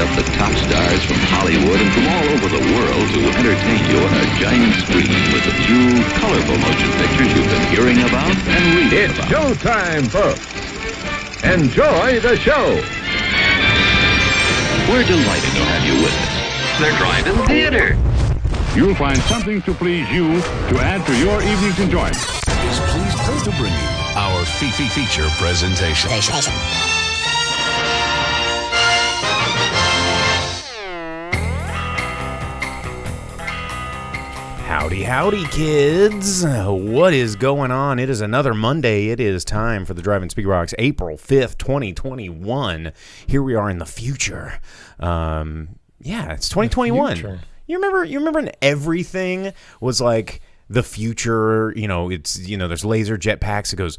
up the top stars from Hollywood and from all over the world to entertain you on a giant screen with the few colorful motion pictures you've been hearing about and reading It's about. showtime, folks. Enjoy the show. We're delighted to have you with us. They're driving theater. You'll find something to please you to add to your evening's enjoyment. Is pleased to bring you our feature presentation. Howdy, howdy, kids. What is going on? It is another Monday. It is time for the Drive-In Speakerbox, April 5th, 2021. Here we are in the future. It's 2021. You remember when everything was like the future? There's laser jetpacks. It goes,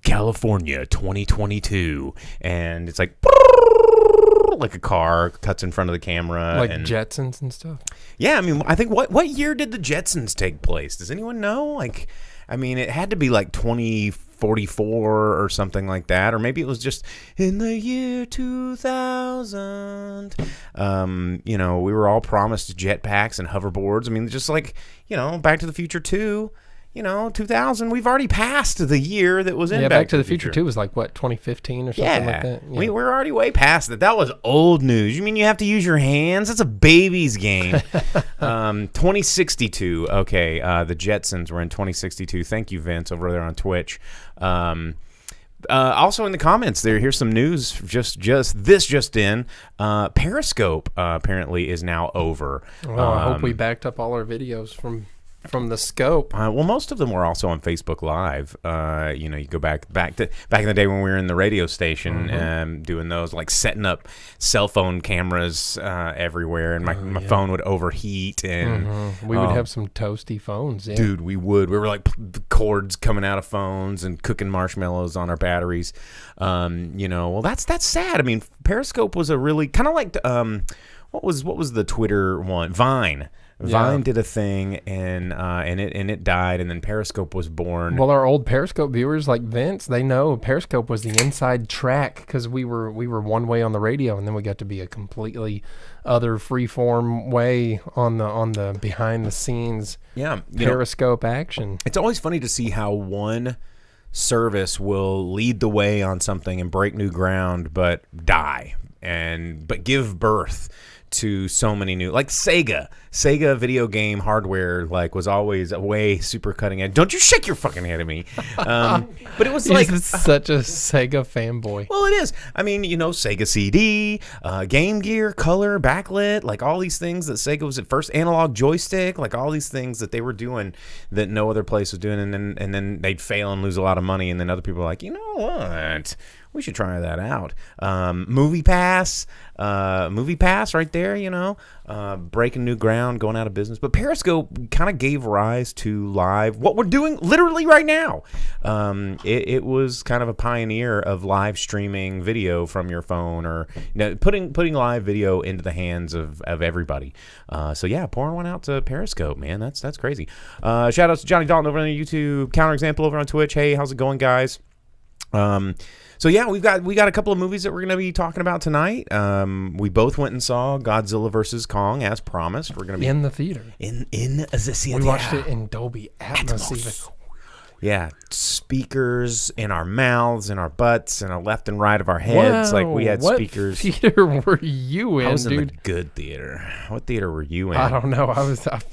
California 2022, and it's like a car cuts in front of the camera, like and Jetsons and stuff. Yeah, I think what year did the Jetsons take place? Does anyone know? It had to be like 2044 or something like that, or maybe it was just in the year 2000. We were all promised jetpacks and hoverboards. Just like, Back to the Future 2. 2000, we've already passed the year that was in Back to the Future 2 was like, what, 2015 or something like that? Yeah. We're already way past it. That was old news. You mean you have to use your hands? That's a baby's game. 2062. Okay, the Jetsons were in 2062. Thank you, Vince, over there on Twitch. Also in the comments there, here's some news just in. Periscope apparently is now over. Well, I hope we backed up all our videos from the scope. Well, most of them were also on Facebook Live. You go back in the day when we were in the radio station, doing those, like setting up cell phone cameras everywhere, and my phone would overheat, and we would have some toasty phones. Yeah. Dude, we would. We were like cords coming out of phones and cooking marshmallows on our batteries. Well, that's sad. Periscope was a really kind of like what was the Twitter one? Vine. Vine did a thing, and it died, and then Periscope was born. Well, our old Periscope viewers like Vince, they know Periscope was the inside track because we were one way on the radio, and then we got to be a completely other freeform way on the behind the scenes Periscope action. It's always funny to see how one service will lead the way on something and break new ground, but die but give birth to so many new, like Sega video game hardware, was always a way super cutting edge. Don't you shake your fucking head at me. But it was like such a Sega fanboy. Well, it is. Sega CD, Game Gear, color, backlit, like all these things that Sega was at first, analog joystick, like all these things that they were doing that no other place was doing, and then they'd fail and lose a lot of money, and then other people were like, you know what? We should try that out. Movie Pass right there, breaking new ground, going out of business. But Periscope kind of gave rise to live, what we're doing literally right now. It was kind of a pioneer of live streaming video from your phone, or putting live video into the hands of everybody. Pouring one out to Periscope, man. That's crazy. Shout out to Johnny Dalton over on YouTube, Counterexample over on Twitch. Hey, how's it going, guys? We got a couple of movies that we're going to be talking about tonight. We both went and saw Godzilla vs. Kong as promised. We're going to be in the theater. In the theater. We watched it in Dolby Atmos. Yeah, speakers in our mouths, in our butts, and our left and right of our heads. Wow, like we had speakers. What theater were you in, I was dude? in the good theater. What theater were you in? I don't know.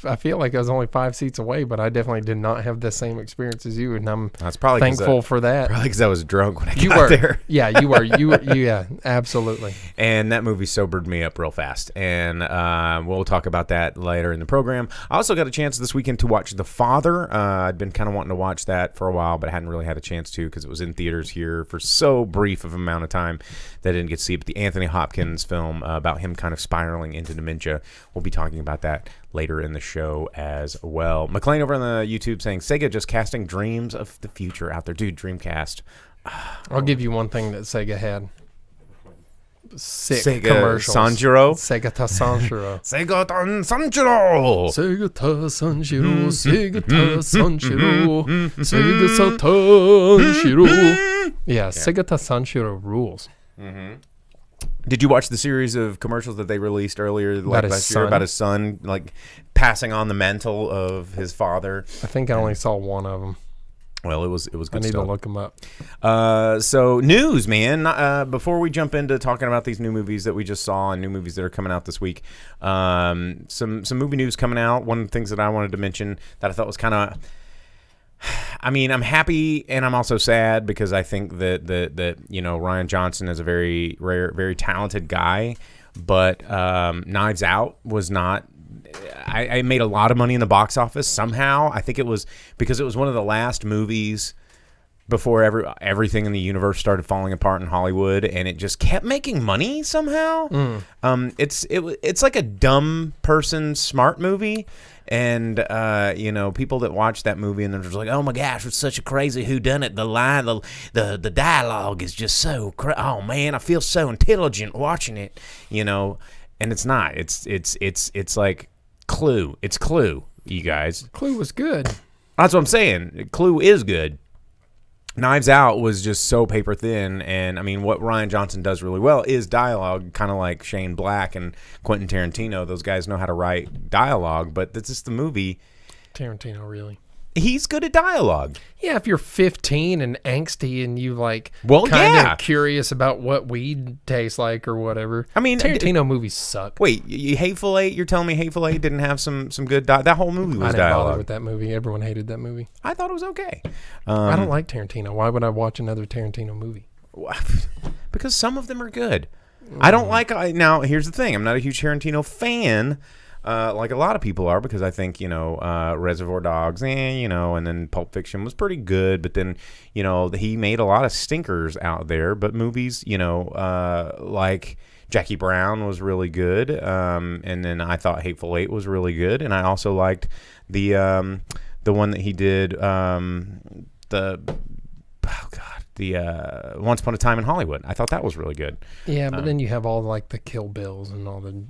I feel like I was only 5 seats away, but I definitely did not have the same experience as you, and I'm thankful for that. Probably because I was drunk when I got there. Yeah, you were. Yeah, absolutely. And that movie sobered me up real fast, and we'll talk about that later in the program. I also got a chance this weekend to watch The Father. I'd been kind of wanting to watch that for a while, but I hadn't really had a chance to because it was in theaters here for so brief of amount of time that I didn't get to see it. But the Anthony Hopkins film about him kind of spiraling into dementia, we'll be talking about that later in the show as well. McLean over on the YouTube saying, Sega just casting dreams of the future out there. Dude, Dreamcast. I'll give you one thing that Sega had. Sick Sega commercials. Sanjuro? Sega ta Sanjuro. Sega ta Sanjuro. Sega ta Sanjuro. Sega ta Sanjuro. Sega ta Sanjuro. Yeah, Sega ta Sanjuro rules. Did you watch the series of commercials that they released earlier About his last year son? about his son, like passing on the mantle of his father? I think I only saw one of them. Well, it was good I need stuff. to look them up. So news, man. Before we jump into talking about these new movies that we just saw and new movies that are coming out this week, some movie news coming out. One of the things that I wanted to mention that I thought was kind of, I mean, I'm happy and I'm also sad because I think that Ryan Johnson is a very very talented guy, but Knives Out was not. I made a lot of money in the box office somehow. I think it was because it was one of the last movies before everything in the universe started falling apart in Hollywood, and it just kept making money somehow. It's like a dumb person smart movie, and people that watch that movie and they're just like, oh my gosh, it's such a crazy whodunit. The line, the dialogue is just so oh man, I feel so intelligent watching it, and it's not. It's like Clue. It's Clue, you guys. Clue was good. That's what I'm saying. Clue is good. Knives Out was just so paper thin, and I mean, what Ryan Johnson does really well is dialogue, kind of like Shane Black and Quentin Tarantino. Those guys know how to write dialogue, but that's just the movie. Tarantino, really. He's good at dialogue. Yeah, if you're 15 and angsty and you kind yeah. of curious about what weed tastes like or whatever. I mean, Tarantino movies suck. Wait, Hateful Eight? You're telling me Hateful Eight didn't have some good that whole movie was I didn't bother dialogue. with that movie. Everyone hated that movie. I thought it was okay. I don't like Tarantino. Why would I watch another Tarantino movie? Because some of them are good. I don't like. Now, here's the thing. I'm not a huge Tarantino fan. Like a lot of people are, because I think, Reservoir Dogs, and then Pulp Fiction was pretty good, but then, he made a lot of stinkers out there, but movies, like Jackie Brown was really good, and then I thought Hateful Eight was really good, and I also liked the one that he did, the Once Upon a Time in Hollywood. I thought that was really good. Yeah, but then you have all the Kill Bills and all the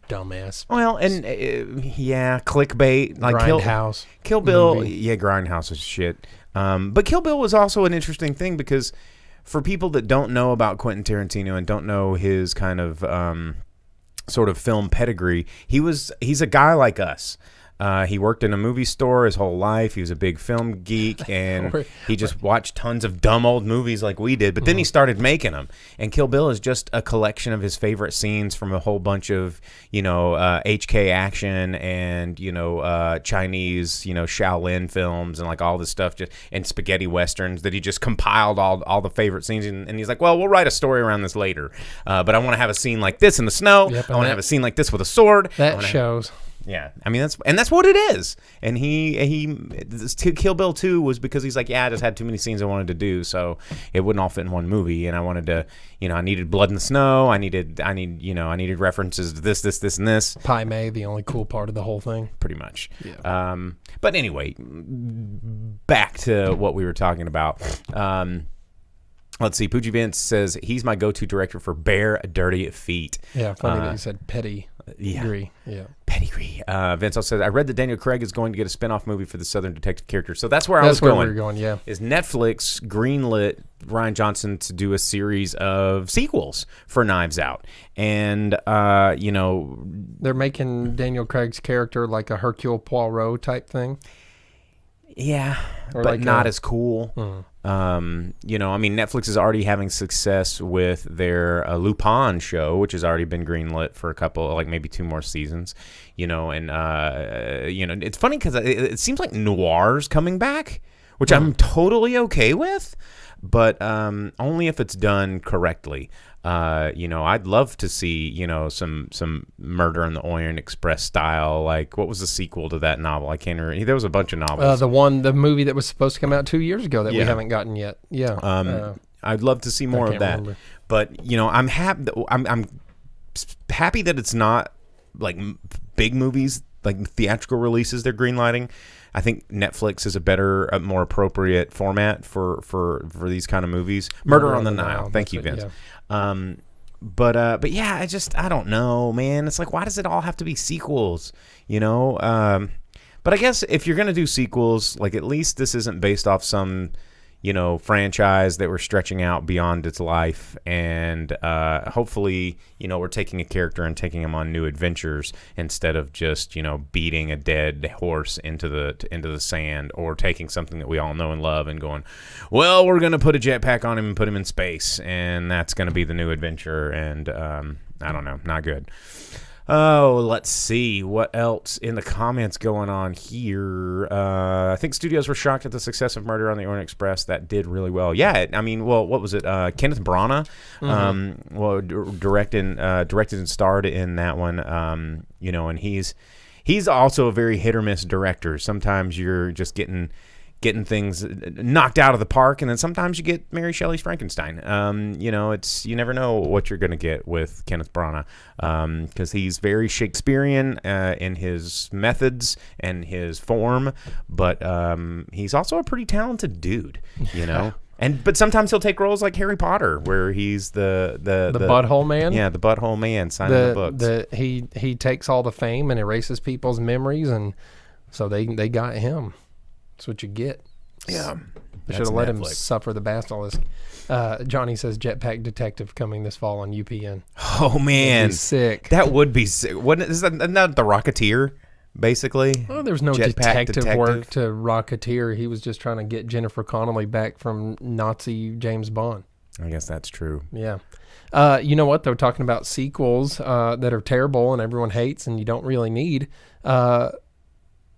dumbass. Well, and clickbait, like Grindhouse. Kill Bill. movie. Yeah, Grindhouse is shit. But Kill Bill was also an interesting thing because for people that don't know about Quentin Tarantino and don't know his kind of sort of film pedigree, he's a guy like us. He worked in a movie store his whole life. He was a big film geek, and he just watched tons of dumb old movies like we did. But then he started making them. And Kill Bill is just a collection of his favorite scenes from a whole bunch of, HK action and, Chinese, Shaolin films and like all this stuff, and spaghetti westerns that he just compiled all the favorite scenes. And he's like, well, we'll write a story around this later. But I want to have a scene like this in the snow. Yep, I want to have a scene like this with a sword. That shows. Yeah, I mean that's what it is. And Kill Bill 2 was because he's like, I just had too many scenes I wanted to do, so it wouldn't all fit in one movie. And I wanted to, I needed blood in the snow. I needed references to this, and this. Pai Mei, the only cool part of the whole thing. Pretty much. Yeah. But anyway, back to what we were talking about. Let's see. Pooji Vince says he's my go-to director for bare, dirty feet. Yeah, funny that you said petty. Yeah. Yeah. Pedigree. Vince also says, I read that Daniel Craig is going to get a spin-off movie for the Southern Detective character. So that's where I was That's where going. we were going, yeah. Is Netflix greenlit Ryan Johnson to do a series of sequels for Knives Out. And, They're making Daniel Craig's character like a Hercule Poirot type thing. Yeah, Or but like not as cool. Netflix is already having success with their Lupin show, which has already been greenlit for a couple, like maybe 2 more seasons. It's funny because it seems like noir's coming back, which I'm totally okay with, but only if it's done correctly. I'd love to see, some Murder on the Orient Express style. Like, what was the sequel to that novel? I can't remember. There was a bunch of novels. The movie that was supposed to come out 2 years ago that we haven't gotten yet. Yeah. I'd love to see more of that. Remember. But I'm happy. I'm happy that it's not like big movies, like theatrical releases they're greenlighting. I think Netflix is a better, more appropriate format for these kind of movies. Murder on the Nile. Thank you, Vince. Yeah. But yeah, I don't know, man. It's like, why does it all have to be sequels? But I guess if you're gonna do sequels, like at least this isn't based off some, franchise that we're stretching out beyond its life, and hopefully, we're taking a character and taking him on new adventures instead of just, beating a dead horse into the sand, or taking something that we all know and love and going, well, we're gonna put a jetpack on him and put him in space, and that's gonna be the new adventure, and I don't know, not good. Oh, let's see what else in the comments going on here. I think studios were shocked at the success of Murder on the Orient Express. That did really well. Yeah, what was it? Kenneth Branagh, directed and starred in that one. And he's also a very hit or miss director. Sometimes you're just getting things knocked out of the park, and then sometimes you get Mary Shelley's Frankenstein. You never know what you're going to get with Kenneth Branagh, because he's very Shakespearean in his methods and his form, but he's also a pretty talented dude, But sometimes he'll take roles like Harry Potter, where he's the butthole man. Yeah, the butthole man signing the books. He takes all the fame and erases people's memories, and so they got him. That's what you get. Yeah. They should have let him suffer the basilisk. Johnny says Jetpack Detective coming this fall on UPN. Oh, man. Sick. That would be sick. Isn't that the Rocketeer, basically? Well, there was no detective work to Rocketeer. He was just trying to get Jennifer Connelly back from Nazi James Bond. I guess that's true. Yeah. You know what? They're talking about sequels that are terrible and everyone hates and you don't really need.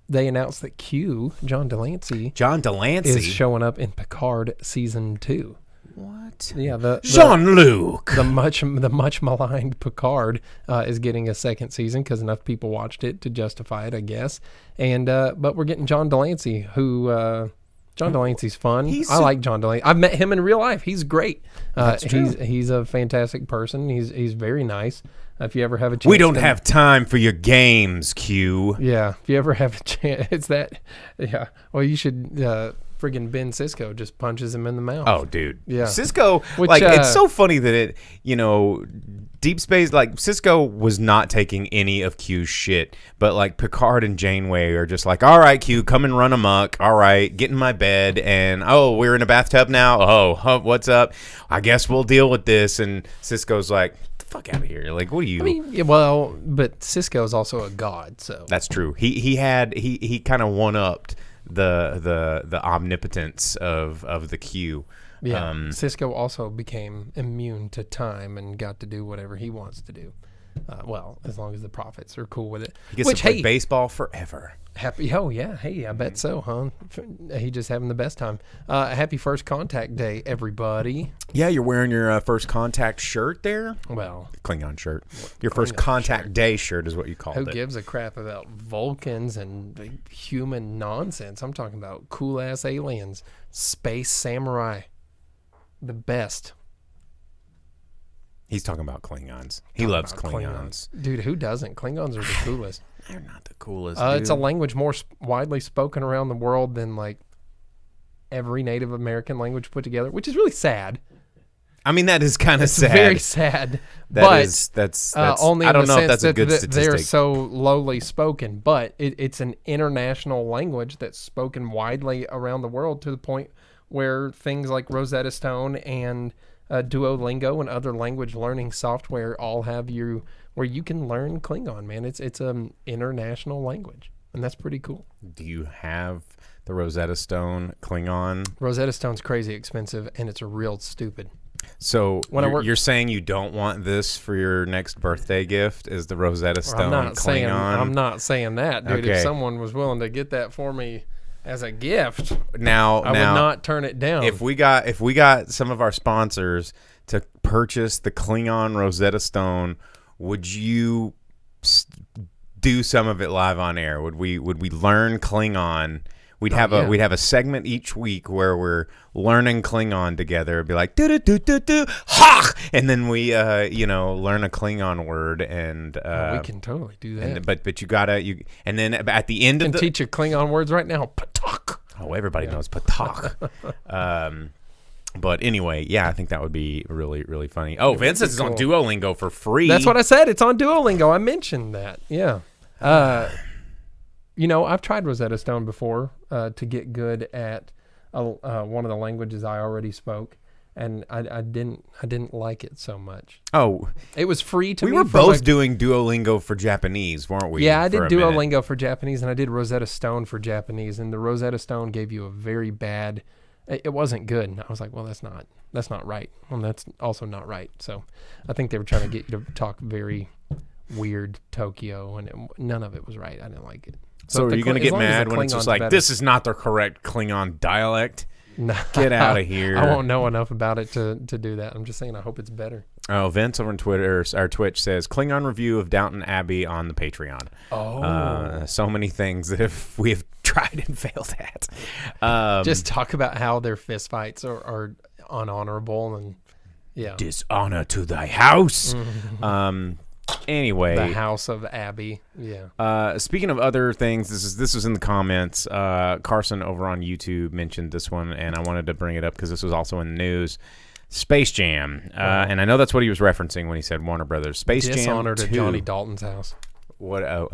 They announced that John Delancey is showing up in Picard season 2. What? Yeah, Jean-Luc, the much maligned Picard is getting a second season because enough people watched it to justify it, I guess. And but we're getting John Delancey, who John Delancey's fun. I like John Delancey. I've met him in real life. He's great. That's true. He's a fantastic person. He's very nice. If you ever have a chance, we don't have time for your games, Q. Yeah, if you ever have a chance, it's that. Yeah, well, you should. Friggin' Ben Sisko just punches him in the mouth. Oh, dude. Yeah, Sisko. It's so funny that Deep Space. Sisko was not taking any of Q's shit, but Picard and Janeway are just like, all right, Q, come and run amok. All right, get in my bed, and we're in a bathtub now. Oh, what's up? I guess we'll deal with this. And Sisko's like, fuck out of here. What are you? But Sisko is also a god, so that's true. He kind of one-upped the omnipotence of the Q. Yeah. Sisko also became immune to time and got to do whatever he wants to do. As long as the prophets are cool with it. He gets to play baseball forever. Happy, yeah. Hey, I bet so, huh? He just having the best time. Happy First Contact Day, everybody. Yeah, you're wearing your First Contact shirt there. Well, Klingon shirt. Your First Contact Day shirt is what you called it. Who gives a crap about Vulcans and human nonsense? I'm talking about cool ass aliens, space samurai, the best. He's talking about Klingons. He loves Klingons. Dude, who doesn't? Klingons are the coolest. They're not the coolest. It's a language more widely spoken around the world than every Native American language put together, which is really sad. I mean, that is kind of sad. It's very sad. That's only I don't in the know sense if that's a good that statistic. they're so lowly spoken, but it's an international language that's spoken widely around the world to the point where things like Rosetta Stone and Duolingo and other language learning software all have where you can learn Klingon, man. It's an international language, and that's pretty cool. Do you have the Rosetta Stone Klingon? Rosetta Stone's crazy expensive, and it's real stupid. So you're saying you don't want this for your next birthday gift? Is the Rosetta Stone Klingon? I'm not saying that, dude. Okay. If someone was willing to get that for me as a gift, I would now not turn it down. If we got some of our sponsors to purchase the Klingon Rosetta Stone, would you do some of it live on air? Would we learn Klingon? We'd have a segment each week where we're learning Klingon together. It'd be like do do do do do ha, and then we learn a Klingon word, and we can totally do that. But you gotta and then at the end of the teach you Klingon words right now. Patak. Oh, everybody knows Patak. But anyway, yeah, I think that would be really, really funny. Oh, Vince says it's on Duolingo for free. That's what I said. It's on Duolingo. I mentioned that. Yeah. I've tried Rosetta Stone before to get good at one of the languages I already spoke, and I didn't like it so much. Oh, it was free to me. We were both doing Duolingo for Japanese, weren't we? Yeah, I did Duolingo for Japanese, and I did Rosetta Stone for Japanese, and the Rosetta Stone gave you a very bad. It wasn't good, and I was like, well, that's not right. Well, that's also not right. So, I think they were trying to get you to talk very weird Tokyo, and none of it was right. I didn't like it. So are you going to get mad when it's just like, this is not the correct Klingon dialect? No. Get out of here. I won't know enough about it to do that. I'm just saying I hope it's better. Oh, Vince over on Twitter, or Twitch says, Klingon review of Downton Abbey on the Patreon. Oh. So many things that we have tried and failed at. Just talk about how their fistfights are unhonorable and, yeah. Dishonor to thy house. Anyway, the House of Abby. Yeah. Speaking of other things, this was in the comments. Carson over on YouTube mentioned this one, and I wanted to bring it up because this was also in the news. Space Jam, and I know that's what he was referencing when he said Warner Brothers. Space Dishonor Jam 2. to Johnny Dalton's house. What? Oh,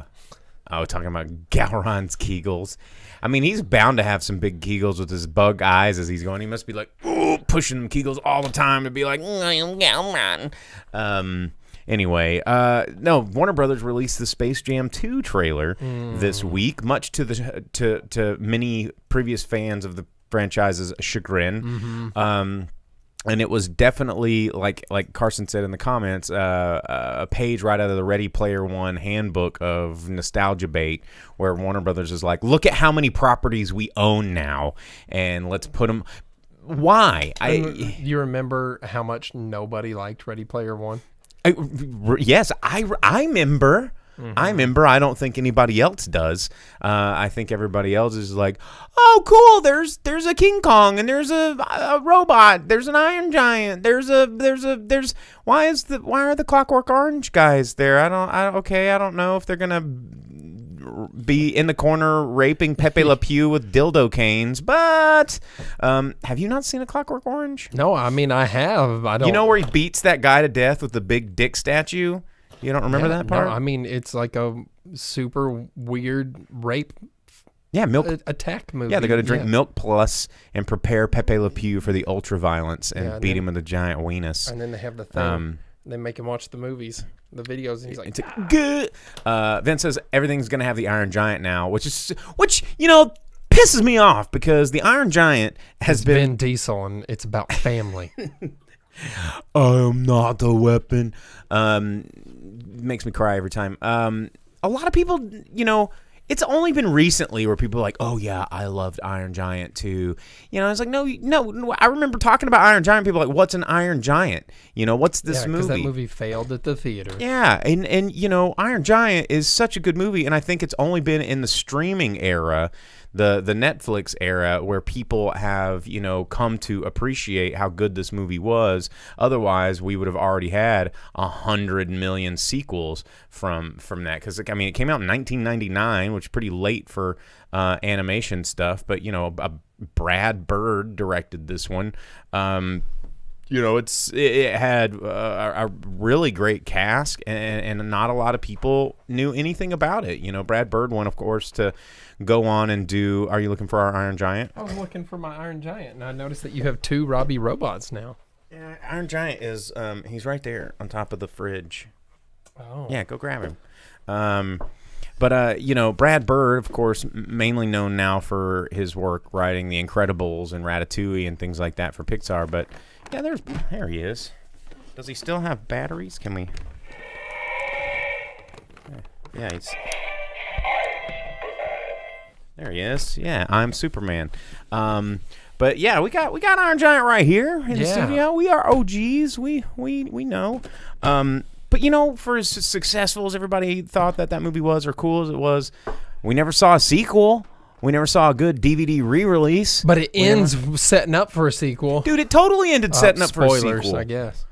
talking about Gowron's Kegels. I mean, he's bound to have some big Kegels with his bug eyes as he's going. He must be like, ooh, pushing Kegels all the time to be like, I am Gowron. Anyway, no, Warner Brothers released the Space Jam 2 trailer this week, much to the to many previous fans of the franchise's chagrin. And it was definitely, like Carson said in the comments, a page right out of the Ready Player One handbook of nostalgia bait, where Warner Brothers is like, look at how many properties we own now, and let's put them. Why? You remember how much nobody liked Ready Player One? Yes, I remember. I remember. I don't think anybody else does. I think everybody else is like, oh, cool. There's a King Kong, and there's a robot. There's an Iron Giant. There's why are the Clockwork Orange guys there? I don't know if they're gonna be in the corner raping Pepe Le Pew with dildo canes, but have you not seen a Clockwork Orange? No, I mean I have. I don't. You know where he beats that guy to death with the big dick statue? You don't remember that part? No, I mean it's like a super weird rape. Yeah, milk attack movie. Yeah, they got to drink Milk Plus and prepare Pepe Le Pew for the ultra violence and beat him with a giant weenus. And then they have the thing. They make him watch the movies, the videos, and he's like, good. Vince says everything's gonna have the Iron Giant now, which pisses me off because the Iron Giant has been Vin Diesel, and it's about family. I am not a weapon. Makes me cry every time. A lot of people, it's only been recently where people are like, oh yeah, I loved Iron Giant too. It's like, no. I remember talking about Iron Giant. People are like, what's an Iron Giant? What's this movie? Because that movie failed at the theater. Yeah, and Iron Giant is such a good movie, and I think it's only been in the streaming era, the Netflix era, where people have come to appreciate how good this movie was. Otherwise, we would have already had 100 million sequels from that, because it came out in 1999, which is pretty late for animation stuff. But Brad Bird directed this one. It had a really great cast, and not a lot of people knew anything about it. Brad Bird went, of course, to go on and do. Are you looking for our Iron Giant? I was looking for my Iron Giant, and I noticed that you have 2 Robbie robots now. Yeah, Iron Giant is he's right there on top of the fridge. Oh, yeah, go grab him. But Brad Bird, of course, mainly known now for his work writing The Incredibles and Ratatouille and things like that for Pixar. But yeah, there he is. Does he still have batteries? Can we? Yeah, there he is. Yeah, I'm Superman. But yeah, we got Iron Giant right here in the studio. We are OGs. We know. But for as successful as everybody thought that movie was, or cool as it was, we never saw a sequel. We never saw a good DVD re-release. But it ends setting up for a sequel. Dude, it totally ended setting up for a spoilers, sequel. I guess.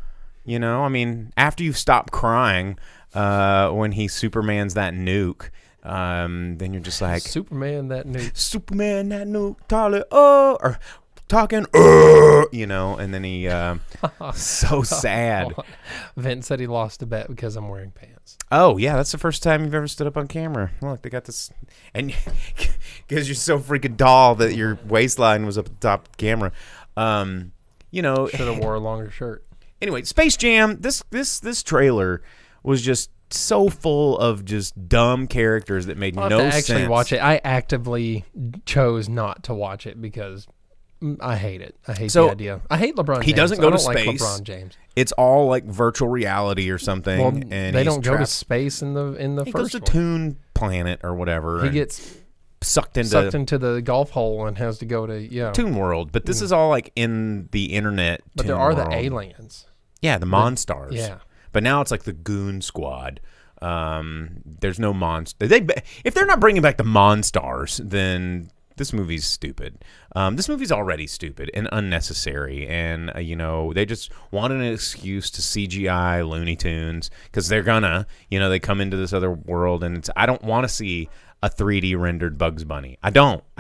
After you stop crying when he Supermans that nuke, then you're just like... Superman that nuke. Superman that nuke, Charlie, oh... Or talking, you know, and then he, so sad. Vince said he lost a bet because I'm wearing pants. Oh, yeah, that's the first time you've ever stood up on camera. Look, they got this, and because you're so freaking tall that your waistline was up at the top of the camera. You know, should have wore a longer shirt. Anyway, Space Jam, this trailer was just so full of just dumb characters that made I'll no have to actually sense. watch it. I actively chose not to watch it because I hate it. I hate the idea. I hate LeBron James. He doesn't go to I don't space. like LeBron James. It's all like virtual reality or something. Well, and they he's don't go to trapped. space in the He first goes to one. Toon Planet or whatever. He and gets sucked sucked into the golf hole and has to go to Toon World. But this is all like in the internet. But Toon there are World. the aliens. Yeah, the Monstars. Yeah. But now it's like the Goon Squad. There's no monster. If they're not bringing back the Monstars, then this movie's stupid. This movie's already stupid and unnecessary, and you know, they just wanted an excuse to CGI Looney Tunes because they're gonna, you know, they come into this other world, and I don't want to see a 3D rendered Bugs Bunny. I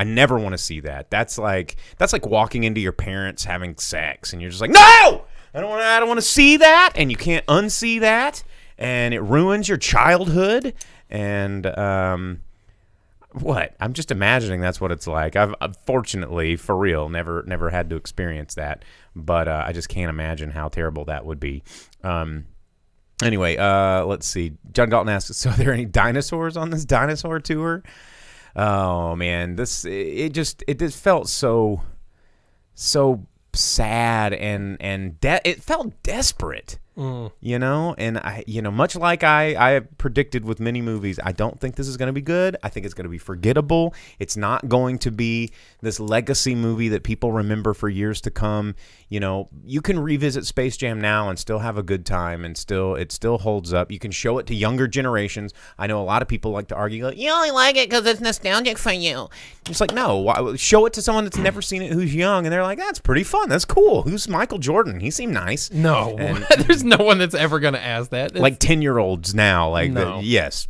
never want to see that. That's like walking into your parents having sex, and you're just like, no, I don't want to see that, and you can't unsee that. And it ruins your childhood, and what? I'm just imagining that's what it's like. I've fortunately, for real, never had to experience that, but I just can't imagine how terrible that would be. Anyway, let's see. John Dalton asks, so are there any dinosaurs on this dinosaur tour? Oh man, it just felt so sad and it felt desperate. You know, and much like I predicted with many movies, I don't think this is going to be good. I think it's going to be forgettable. It's not going to be this legacy movie that people remember for years to come. You know, you can revisit Space Jam now and still have a good time, and it still holds up. You can show it to younger generations. I know a lot of people like to argue, like, you only like it because it's nostalgic for you. It's like, no, show it to someone that's never seen it who's young, and they're like, that's pretty fun. That's cool. Who's Michael Jordan? He seemed nice. No, And, there's no one that's ever going to ask that. like 10-year-olds now, like No. yes,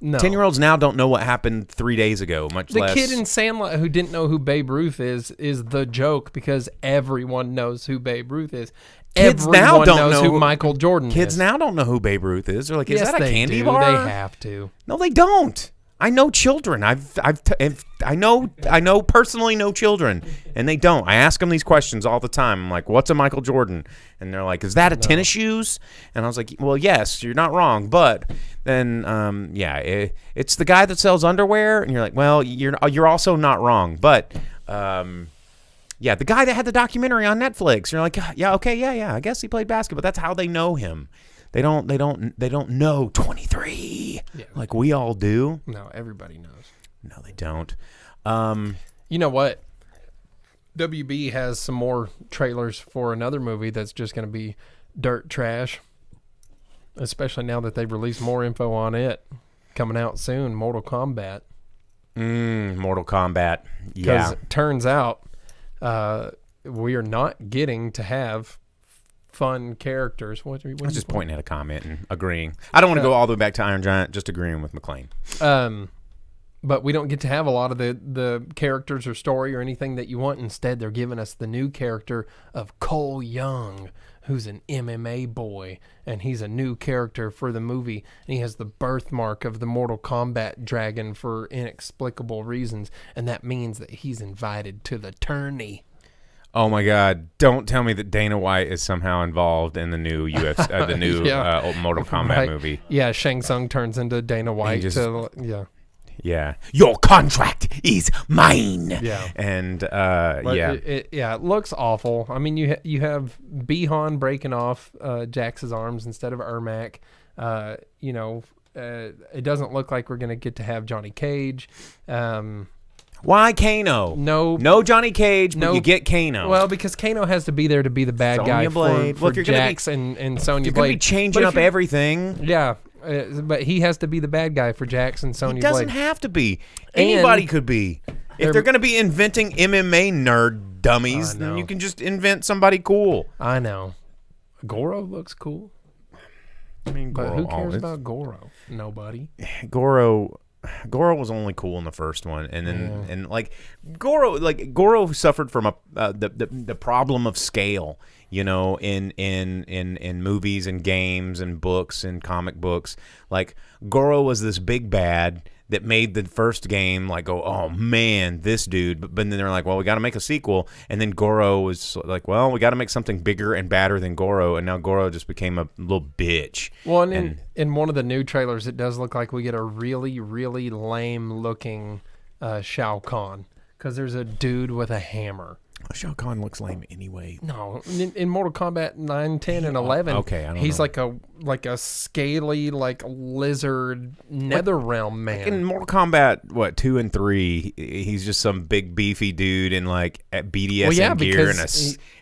No. 10-year-olds now don't know what happened 3 days ago, much The less. kid in Sandlot who didn't know who Babe Ruth is the joke because everyone knows who Babe Ruth is. Kids Everyone now don't knows know who Michael Jordan Kids is. now don't know who Babe Ruth is. They're like, is Yes, that a they candy do. bar? They have to. No, they don't. I know children. I personally know children, and they don't. I ask them these questions all the time. I'm like, what's a Michael Jordan? And they're like, is that a tennis shoes? And I was like, well, yes, you're not wrong. But then, it's the guy that sells underwear. And you're like, well, you're also not wrong. But, the guy that had the documentary on Netflix. You're like, yeah, okay, yeah. I guess he played basketball. That's how they know him. They don't know 23 like we all do. No, everybody knows. No, they don't. You know what? WB has some more trailers for another movie that's just going to be dirt trash, especially now that they've released more info on it coming out soon, Mortal Kombat. Mortal Kombat. Because Yeah. it turns out we are not getting to have fun characters. What I was just pointing at a comment and agreeing. I don't want to go all the way back to Iron Giant, just agreeing with McLean. But we don't get to have a lot of the characters or story or anything that you want. Instead, they're giving us the new character of Cole Young, who's an MMA boy, and he's a new character for the movie. And he has the birthmark of the Mortal Kombat dragon for inexplicable reasons, and that means that he's invited to the tourney. Oh my God! Don't tell me that Dana White is somehow involved in the new Mortal Kombat Right. movie. Yeah, Shang Tsung turns into Dana White. Yeah, your contract is mine. Yeah. And But it looks awful. I mean, you have Bihan breaking off Jax's arms instead of Ermac. It doesn't look like we're gonna get to have Johnny Cage. Why Kano? No Johnny Cage, but you get Kano. Well, because Kano has to be there to be the bad guy Sonya Blade. for Well, if you're gonna Jax and Sonya You're Blade. going to be changing up everything. Yeah, but he has to be the bad guy for Jax and Sonya He Blade. doesn't have to be. Anybody could be. If they're going to be inventing MMA nerd dummies, then you can just invent somebody cool. I know. Goro looks cool. I mean, But Goro who cares always. about Goro? Nobody. Goro Goro was only cool in the first one, and then and like Goro suffered from the problem of scale, you know, in movies and games and books and comic books. Like Goro was this big bad that made the first game like go, oh man, this dude. But then they're like, well, we got to make a sequel, and then Goro was like, well, we got to make something bigger and badder than Goro, and now Goro just became a little bitch. Well, and in one of the new trailers, it does look like we get a really, really lame looking Shao Kahn, because there's a dude with a hammer. Shao Kahn looks lame anyway. No, in Mortal Kombat 9, 10, and 11, okay, I don't he's know. like a scaly, like lizard NetherRealm man. In Mortal Kombat, 2 and 3, he's just some big beefy dude in like at BDSM gear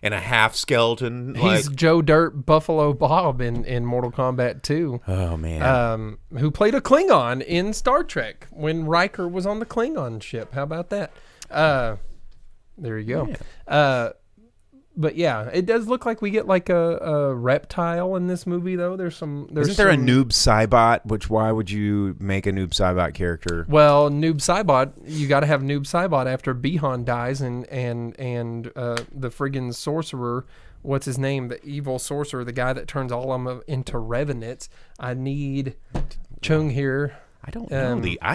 and a half skeleton. He's Joe Dirt Buffalo Bob in Mortal Kombat 2. Oh man. Who played a Klingon in Star Trek when Riker was on the Klingon ship. How about that? There you go. Yeah. But yeah, it does look like we get like a reptile in this movie, though. Isn't there a Noob Saibot? Why would you make a Noob Saibot character? Well, Noob Saibot, you got to have Noob Saibot after Bihan dies, and the friggin' sorcerer. What's his name? The evil sorcerer, the guy that turns all of them into revenants. I need Chung here. I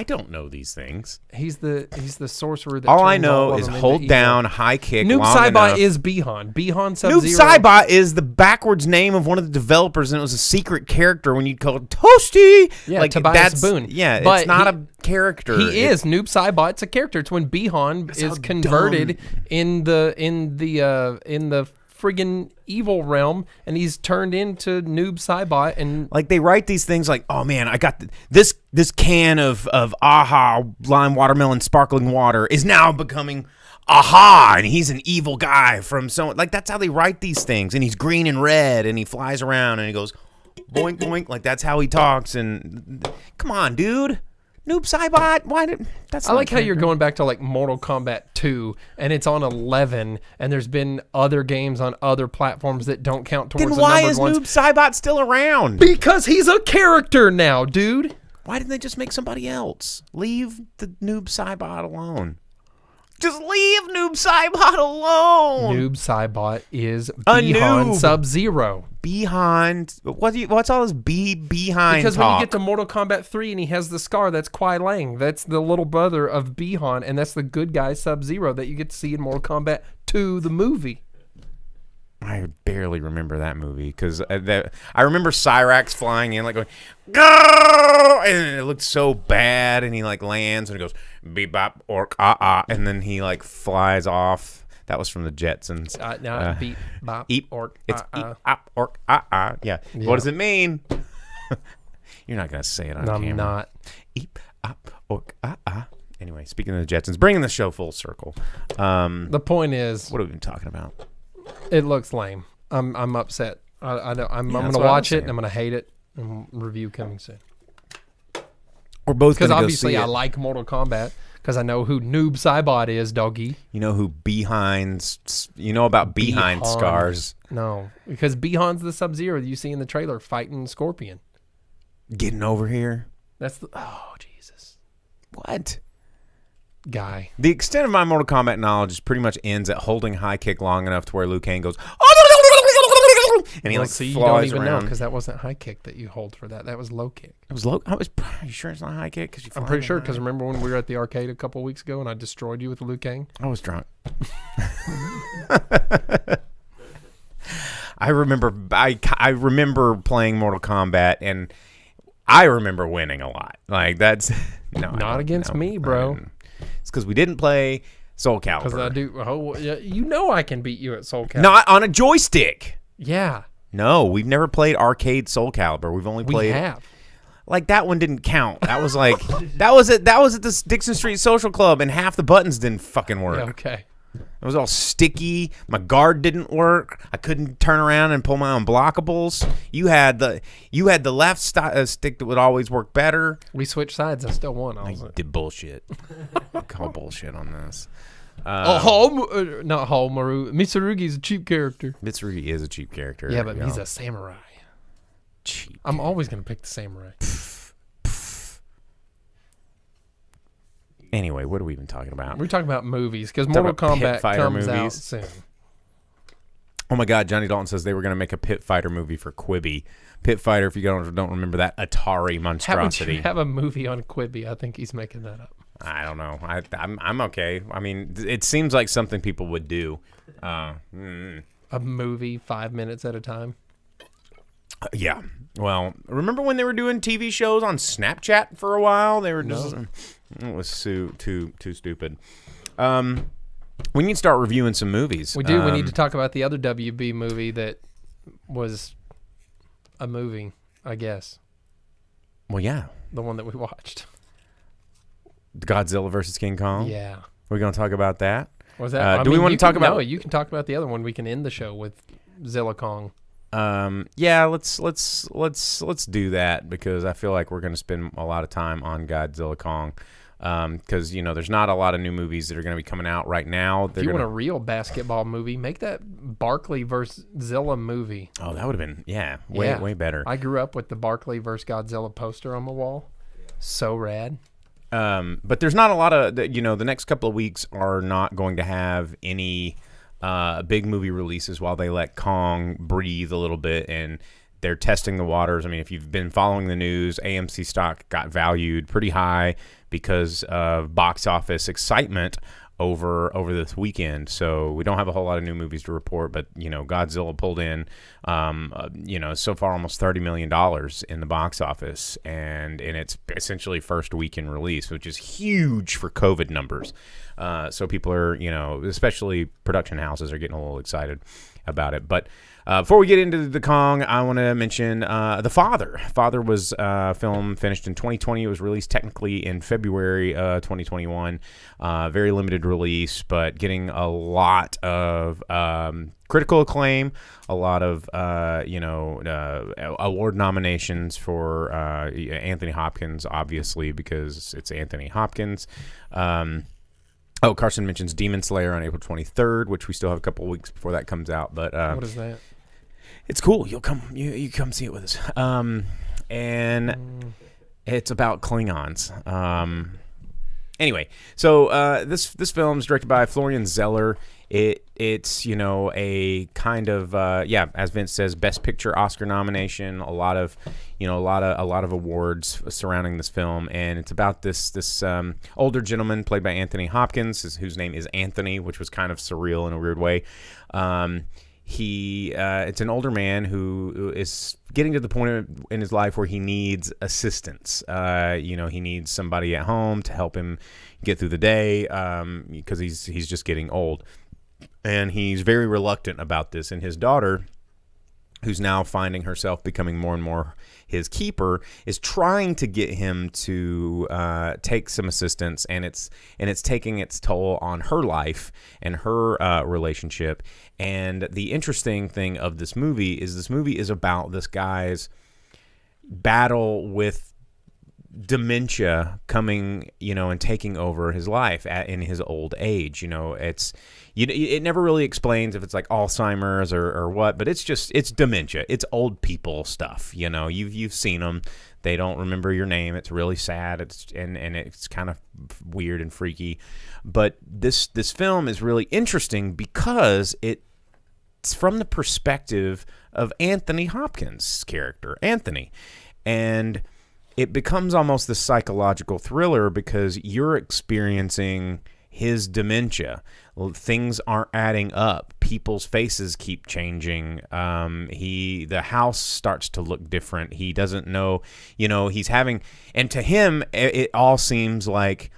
don't know these things. He's the sorcerer that all I know is hold down, high kick. Noob long Saibot enough. is Bihan. Bihan Sub-Zero. Noob Saibot is the backwards name of one of the developers, and it was a secret character when you call it Toasty. Yeah, like Tobias Boone. Yeah, but it's not a character. He is Noob Saibot's a character. It's when Bihan is converted in the friggin' evil realm, and he's turned into Noob Saibot. And like they write these things like, oh man, I got this can of Aha lime watermelon sparkling water is now becoming Aha, and he's an evil guy from like that's how they write these things. And he's green and red, and he flies around, and he goes boink boink, like that's how he talks. And come on, dude. Noob Saibot, I like how you're going back to like Mortal Kombat 2, and it's on 11, and there's been other games on other platforms that don't count towards the numbered ones. Then why is Noob Saibot still around? Because he's a character now, dude. Why didn't they just make somebody else? Leave the Noob Saibot alone. Just leave Noob Saibot alone. Noob Saibot is Bihan Sub-Zero. Behind what's all this behind because talk? when you get to Mortal Kombat 3 and he has the scar, that's Kuai Lang. That's the little brother of Bihan, and that's the good guy Sub-Zero that you get to see in Mortal Kombat 2, the movie. I barely remember that movie because I remember Cyrax flying in like going go, and it looked so bad, and he like lands and it goes beep bop orc and then he like flies off. That was from the Jetsons. Beep bop eep orc. It's eep op orc yeah. What does it mean? You're not gonna say it on camera. I'm not. Eep op orc Anyway, speaking of the Jetsons, bringing the show full circle. The point is, what have we been talking about? It looks lame. I'm upset. I'm going to watch it, and I'm going to hate it. And review coming soon. We're both because obviously I like Mortal Kombat because I know who Noob Saibot is, doggy. You know who you know about Behind scars. No, because Bihan's the Sub-Zero that you see in the trailer fighting Scorpion. Getting over here. Oh Jesus. What? Guy. The extent of my Mortal Kombat knowledge is pretty much ends at holding high kick long enough to where Liu Kang goes, and he like see, flies you don't even around. know because that wasn't high kick that you hold for that. That was low kick. It was low. Are you sure it's not high kick? I'm pretty sure because remember when we were at the arcade a couple weeks ago and I destroyed you with Liu Kang? I was drunk. I remember playing Mortal Kombat and I remember winning a lot. Like that's not against me, bro. It's because we didn't play Soul Calibur. Because I do. Oh, yeah, you know I can beat you at Soul Calibur. Not on a joystick. Yeah. No, we've never played arcade Soul Calibur. We've only played. We have. Like that one didn't count. That was like that was at the Dixon Street Social Club, and half the buttons didn't fucking work. Yeah, okay. It was all sticky. My guard didn't work. I couldn't turn around and pull my unblockables. You had the left stick that would always work better. We switched sides and still won. I did bullshit. I call bullshit on this. Not Hallmaru. Mitsurugi's a cheap character. Mitsurugi is a cheap character. Yeah, but he's a samurai. Cheap. I'm always going to pick the samurai. Anyway, what are we even talking about? We're talking about movies because Talking Mortal about Pit Kombat Fighter comes out movies. soon. Oh my God, Johnny Dalton says they were going to make a Pit Fighter movie for Quibi. Pit Fighter, if you don't remember that Atari monstrosity. Have a movie on Quibi. I think he's making that up. I don't know. I'm okay. I mean, it seems like something people would do. A movie 5 minutes at a time. Yeah. Well, remember when they were doing TV shows on Snapchat for a while? They were just it was too stupid. We need to start reviewing some movies. We do. We need to talk about the other WB movie that was a movie, I guess. Well, yeah. The one that we watched. Godzilla versus King Kong. Yeah. We're going to talk about that. Was that? Do we want to talk about? No, you can talk about the other one. We can end the show with Zilla Kong. Yeah, let's do that because I feel like we're going to spend a lot of time on Godzilla Kong. Because there's not a lot of new movies that are going to be coming out right now. If you want a real basketball movie, make that Barkley versus Zilla movie. Oh, that would have been way better. I grew up with the Barkley versus Godzilla poster on my wall. So rad. But there's not a lot of the next couple of weeks are not going to have any big movie releases while they let Kong breathe a little bit and they're testing the waters. I mean, if you've been following the news, AMC stock got valued pretty high because of box office excitement over this weekend. So we don't have a whole lot of new movies to report, but Godzilla pulled in so far almost $30 million in the box office, and it's essentially first weekend release, which is huge for COVID numbers. So people are, especially production houses are getting a little excited about it. But before we get into the Kong, I want to mention The Father. Father was a film finished in 2020. It was released technically in February 2021. Very limited release, but getting a lot of critical acclaim, a lot of award nominations for Anthony Hopkins, obviously, because it's Anthony Hopkins. Carson mentions Demon Slayer on April 23rd, which we still have a couple of weeks before that comes out. But what is that? It's cool. You come see it with us. And it's about Klingons. Anyway, so this film is directed by Florian Zeller. It's a kind of as Vince says, Best Picture Oscar nomination. A lot of awards surrounding this film, and it's about this older gentleman played by Anthony Hopkins, whose name is Anthony, which was kind of surreal in a weird way. It's an older man who is getting to the point in his life where he needs assistance. He needs somebody at home to help him get through the day because he's just getting old. And he's very reluctant about this. And his daughter, who's now finding herself becoming more and more his keeper, is trying to get him to take some assistance, and it's taking its toll on her life and her relationship. And the interesting thing of this movie is about this guy's battle with dementia coming, and taking over his life in his old age. It never really explains if it's like Alzheimer's or what, but it's dementia. It's old people stuff. You've seen them. They don't remember your name. It's really sad. It's kind of weird and freaky. But this film is really interesting because it's from the perspective of Anthony Hopkins' character, Anthony, and it becomes almost this psychological thriller because you're experiencing his dementia. Things aren't adding up. People's faces keep changing. The house starts to look different. He doesn't know, he's having, and to him, it all seems like,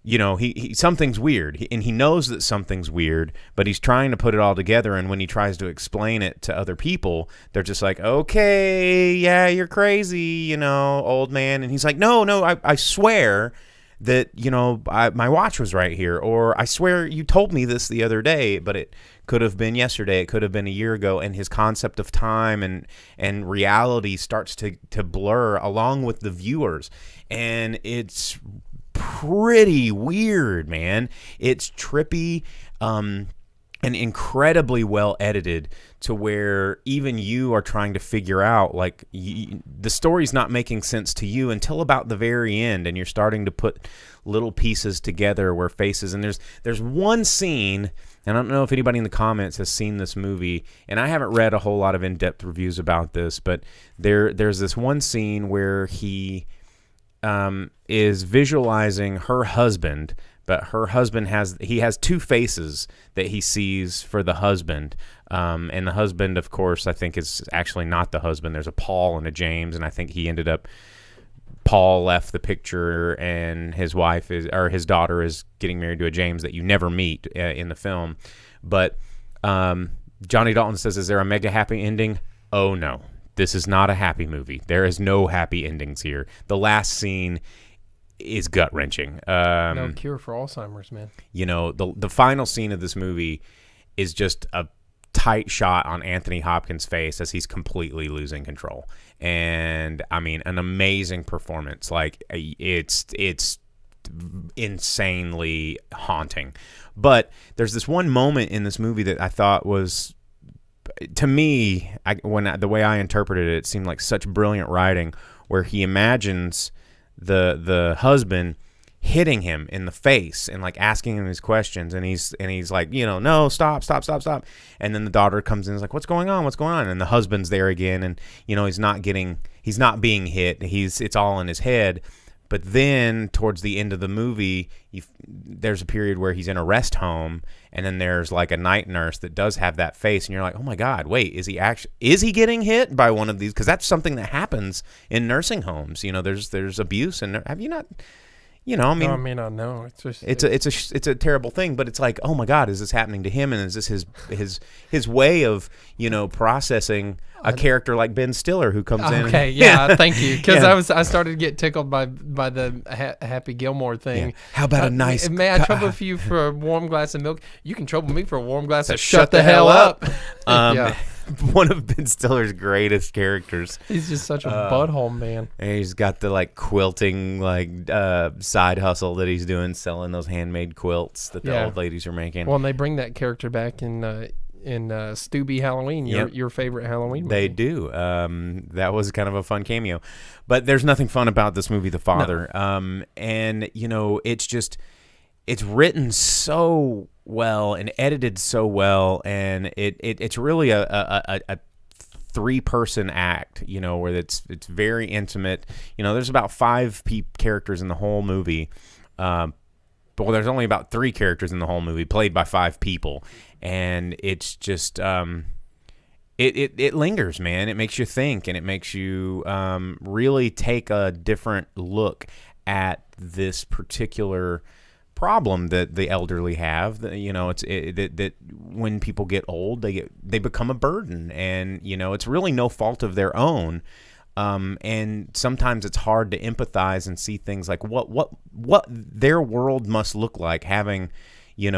he something's weird, and he knows that something's weird, but he's trying to put it all together. And when he tries to explain it to other people, they're just like, "Okay, yeah, you're crazy, old man." And he's like, "No, I swear that my watch was right here, or I swear you told me this the other day, but it could have been yesterday, it could have been a year ago." And his concept of time and reality starts to blur along with the viewers, and it's pretty weird, man. It's trippy. and incredibly well edited to where even you are trying to figure out, like, the story's not making sense to you until about the very end, and you're starting to put little pieces together where faces, and there's one scene, and I don't know if anybody in the comments has seen this movie, and I haven't read a whole lot of in-depth reviews about this, but there's this one scene where he is visualizing her husband, but her husband has two faces that he sees for the husband, and the husband, of course, I think is actually not the husband. There's a Paul and a James, and I think Paul left the picture, and his daughter is getting married to a James that you never meet in the film. But Johnny Dalton says, "Is there a mega happy ending?" Oh no, this is not a happy movie. There is no happy endings here. The last scene is gut wrenching. No cure for Alzheimer's, man. You know, the final scene of this movie is just a tight shot on Anthony Hopkins' face as he's completely losing control. And I mean, an amazing performance. Like, it's insanely haunting. But there's this one moment in this movie that I thought was, to me, the way I interpreted it, it seemed like such brilliant writing, where he imagines the husband hitting him in the face and like asking him these questions, and he's like, no, stop, and then the daughter comes in and is like, what's going on, and the husband's there again, and he's not being hit, it's all in his head. But then towards the end of the movie, there's a period where he's in a rest home, and then there's like a night nurse that does have that face, and you're like, oh my God, wait, is he getting hit by one of these? Because that's something that happens in nursing homes. There's abuse, and have you not? I mean, no, I may not know. It's a terrible thing, but it's like, oh my God, is this happening to him? And is this his way of processing a character like Ben Stiller who comes in? Okay, yeah, thank you, because I started to get tickled by the Happy Gilmore thing. Yeah. How about a nice? May I trouble you for a warm glass of milk? You can trouble me for a warm glass of shut the hell up. Yeah. One of Ben Stiller's greatest characters. He's just such a butthole, man. And he's got the like quilting side hustle that he's doing, selling those handmade quilts that the old ladies are making. Well, and they bring that character back in Stubby Halloween, your favorite Halloween movie. They do. That was kind of a fun cameo. But there's nothing fun about this movie, The Father. No. And it's written so well and edited so well, and it's really a three-person act, where it's very intimate. There's about 5 characters in the whole movie, but there's only about 3 characters in the whole movie played by 5 people, and it's just it lingers, man. It makes you think, and it makes you really take a different look at this particular problem that the elderly have. That when people get old, they become a burden, and it's really no fault of their own. And sometimes it's hard to empathize and see things like what their world must look like, having in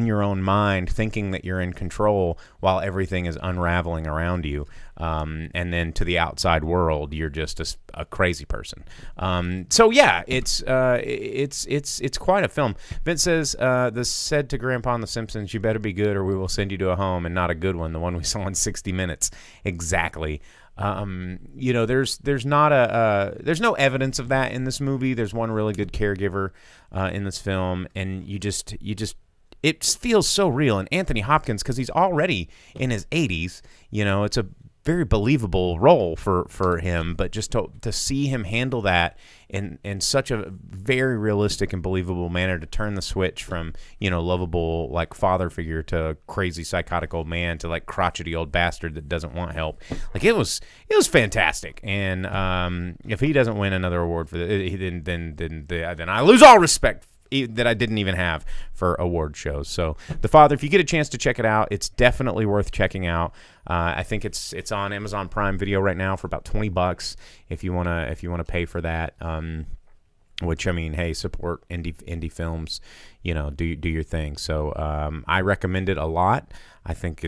your own mind, thinking that you're in control while everything is unraveling around you. And then to the outside world, you're just a crazy person. So yeah, it's quite a film. Vince says, this said to Grandpa on The Simpsons, "You better be good or we will send you to a home, and not a good one, the one we saw in 60 Minutes. Exactly. There's no evidence of that in this movie. There's one really good caregiver in this film, and it feels so real. And Anthony Hopkins, because he's already in his 80s, it's a very believable role for him, but just to see him handle that in such a very realistic and believable manner, to turn the switch from lovable like father figure to crazy psychotic old man to like crotchety old bastard that doesn't want help, like it was fantastic. And if he doesn't win another award for that, then I lose all respect that I didn't even have for award shows. So The Father, if you get a chance to check it out, it's definitely worth checking out. I think it's on Amazon Prime Video right now for about $20 if you wanna pay for that. Which, I mean, hey, support indie films. Do your thing. So I recommend it a lot. I think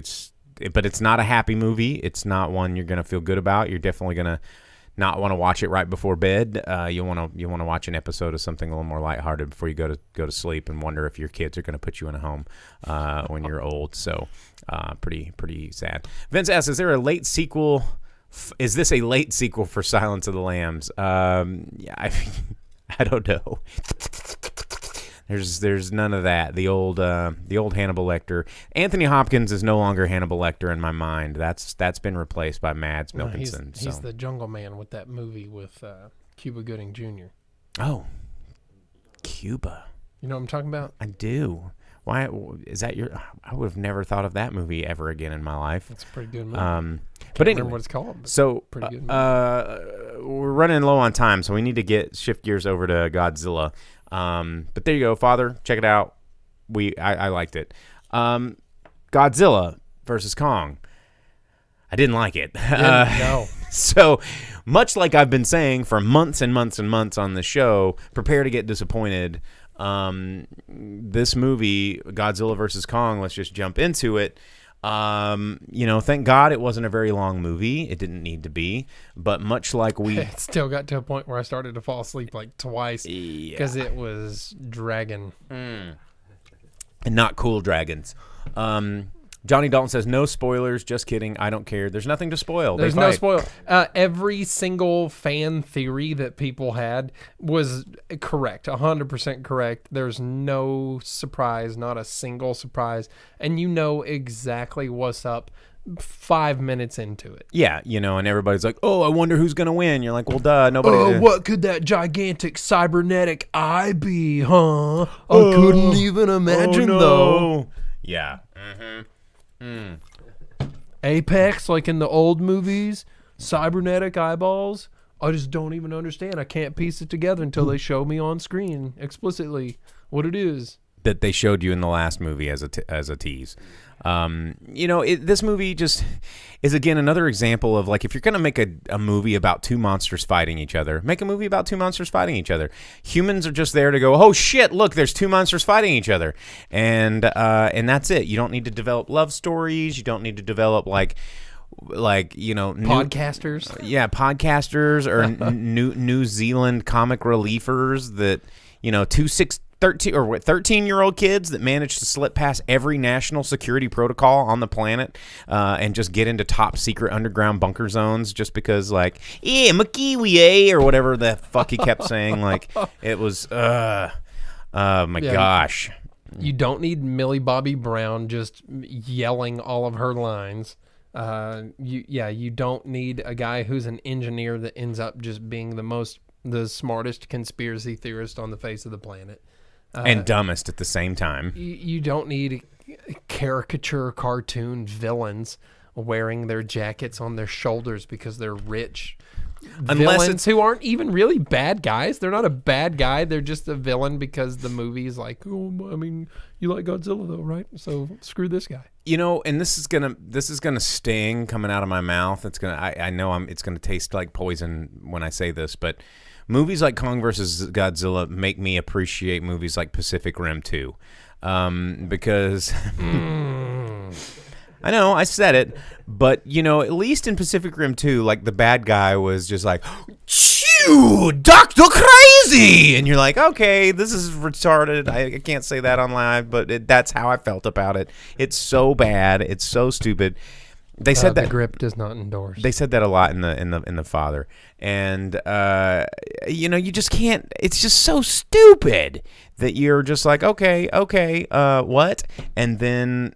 but it's not a happy movie. It's not one you're gonna feel good about. You're definitely gonna not want to watch it right before bed. You want to watch an episode of something a little more lighthearted before you go to sleep and wonder if your kids are going to put you in a home when you're old. So pretty sad. Vince asks, is there a late sequel? Is this a late sequel for Silence of the Lambs? Yeah, I don't know. There's none of that. The old Hannibal Lecter. Anthony Hopkins is no longer Hannibal Lecter in my mind. That's been replaced by Mads Mikkelsen. He's the Jungle Man with that movie with Cuba Gooding Jr. Oh, Cuba. You know what I'm talking about? I do. Why is that your? I would have never thought of that movie ever again in my life. It's a pretty good movie. But anyway, remember what it's called. So pretty good movie. We're running low on time, so we need to shift gears over to Godzilla. But there you go, Father. Check it out. I liked it. Godzilla versus Kong. I didn't like it. No. So much like I've been saying for months and months and months on the show, prepare to get disappointed. This movie, Godzilla versus Kong, let's just jump into it. Thank God it wasn't a very long movie. It didn't need to be. But much like it still got to a point where I started to fall asleep like twice because it was dragging. And not cool dragons. Johnny Dalton says, no spoilers. Just kidding. I don't care. There's nothing to spoil. There's no spoil. Every single fan theory that people had was correct, 100% correct. There's no surprise, not a single surprise. And you know exactly what's up 5 minutes into it. Yeah, and everybody's like, oh, I wonder who's going to win. You're like, well, duh, nobody. What could that gigantic cybernetic eye be, huh? I couldn't even imagine, though. Yeah. Mm-hmm. Apex, like in the old movies, cybernetic eyeballs. I just don't even understand. I can't piece it together until they show me on screen explicitly what it is. That they showed you in the last movie as a tease. This movie just is, again, another example of, like, if you're going to make a movie about two monsters fighting each other, make a movie about two monsters fighting each other. Humans are just there to go, oh, shit, look, there's two monsters fighting each other. And that's it. You don't need to develop love stories. You don't need to develop, podcasters. Podcasters or New Zealand comic reliefers that, 13-year-old kids that managed to slip past every national security protocol on the planet and just get into top secret underground bunker zones just because, I'm a Kiwi, eh? Or whatever the fuck he kept saying. It was, gosh. You don't need Millie Bobby Brown just yelling all of her lines. You don't need a guy who's an engineer that ends up just being the smartest conspiracy theorist on the face of the planet. And dumbest at the same time. You don't need caricature cartoon villains wearing their jackets on their shoulders because they're rich. Villains who aren't even really bad guys. They're not a bad guy. They're just a villain because the movie is like, oh, I mean, you like Godzilla though, right? So screw this guy. And this is gonna sting coming out of my mouth. I know it's gonna taste like poison when I say this, but movies like Kong vs. Godzilla make me appreciate movies like Pacific Rim 2, because I know I said it, but at least in Pacific Rim 2, the bad guy was just like, "Chew, Dr. Crazy," and you're like, okay, this is retarded. I can't say that on live, but that's how I felt about it. It's so bad. It's so stupid. They said that the grip does not endorse. They said that a lot in the Father, and you just can't. It's just so stupid that you're just like, okay, what? And then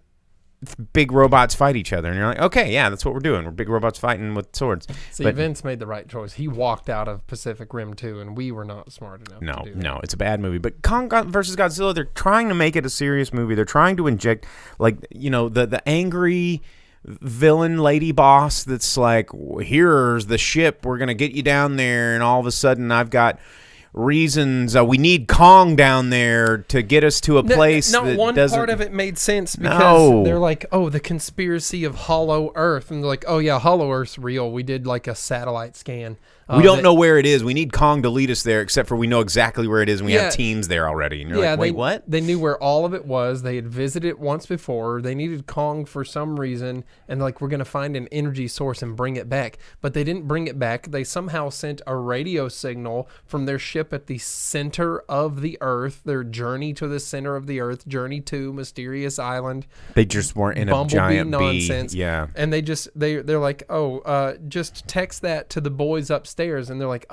big robots fight each other, and you're like, okay, yeah, that's what we're doing. We're big robots fighting with swords. See, Vince made the right choice. He walked out of Pacific Rim 2, and we were not smart enough to do that. No, it's a bad movie. But Kong vs. Godzilla, they're trying to make it a serious movie. They're trying to inject, the angry villain lady boss that's like, here's the ship, we're gonna get you down there, and all of a sudden I've got reasons we need Kong down there to get us to a place that one doesn't... part of it made sense because they're like, oh, the conspiracy of Hollow Earth, and they're like, oh yeah, Hollow Earth's real. We did a satellite scan. We don't know where it is. We need Kong to lead us there, except for we know exactly where it is, and we have teams there already. And you're like, wait, what? They knew where all of it was. They had visited it once before. They needed Kong for some reason, and like, we're going to find an energy source and bring it back. But they didn't bring it back. They somehow sent a radio signal from their ship at the center of the Earth, their journey to the center of the Earth, journey to Mysterious Island. They just weren't in a giant nonsense. bee. Yeah. And they're like, just text that to the boys upstairs. And they're like,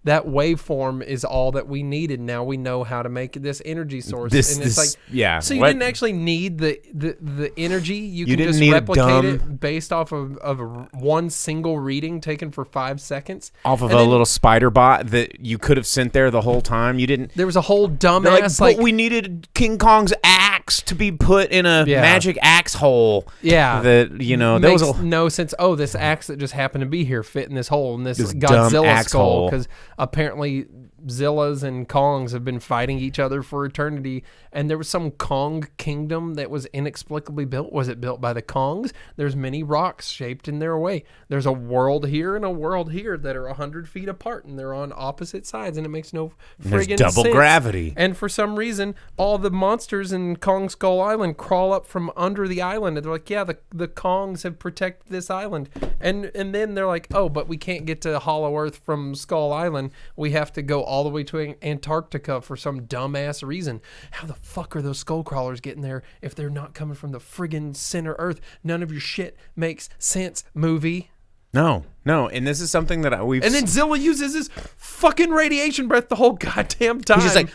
that waveform is all that we needed. Now we know how to make this energy source. So you didn't actually need the energy. You can just replicate it based off of one single reading taken for 5 seconds. Off of a little spider bot that you could have sent there the whole time. You didn't. There was a whole dumbass but we needed King Kong's axe to be put in a magic axe hole. Yeah. That, there was no sense. Oh, this axe that just happened to be here fit in this hole, in this Godzilla skull. Because apparently Zillas and Kongs have been fighting each other for eternity, and there was some Kong kingdom that was inexplicably built. Was it built by the Kongs? There's many rocks shaped in their way. There's a world here and a world here that are 100 feet apart, and they're on opposite sides, and it makes no friggin' sense. There's double gravity. And for some reason, all the monsters in Kong Skull Island crawl up from under the island, and they're like, yeah, the Kongs have protected this island. And then they're like, oh, but we can't get to Hollow Earth from Skull Island. We have to go all the way to Antarctica for some dumbass reason. How the fuck are those skull crawlers getting there if they're not coming from the friggin' center Earth? None of your shit makes sense, movie. No, and this is something that we've... And then Zilla uses his fucking radiation breath the whole goddamn time. He's just like...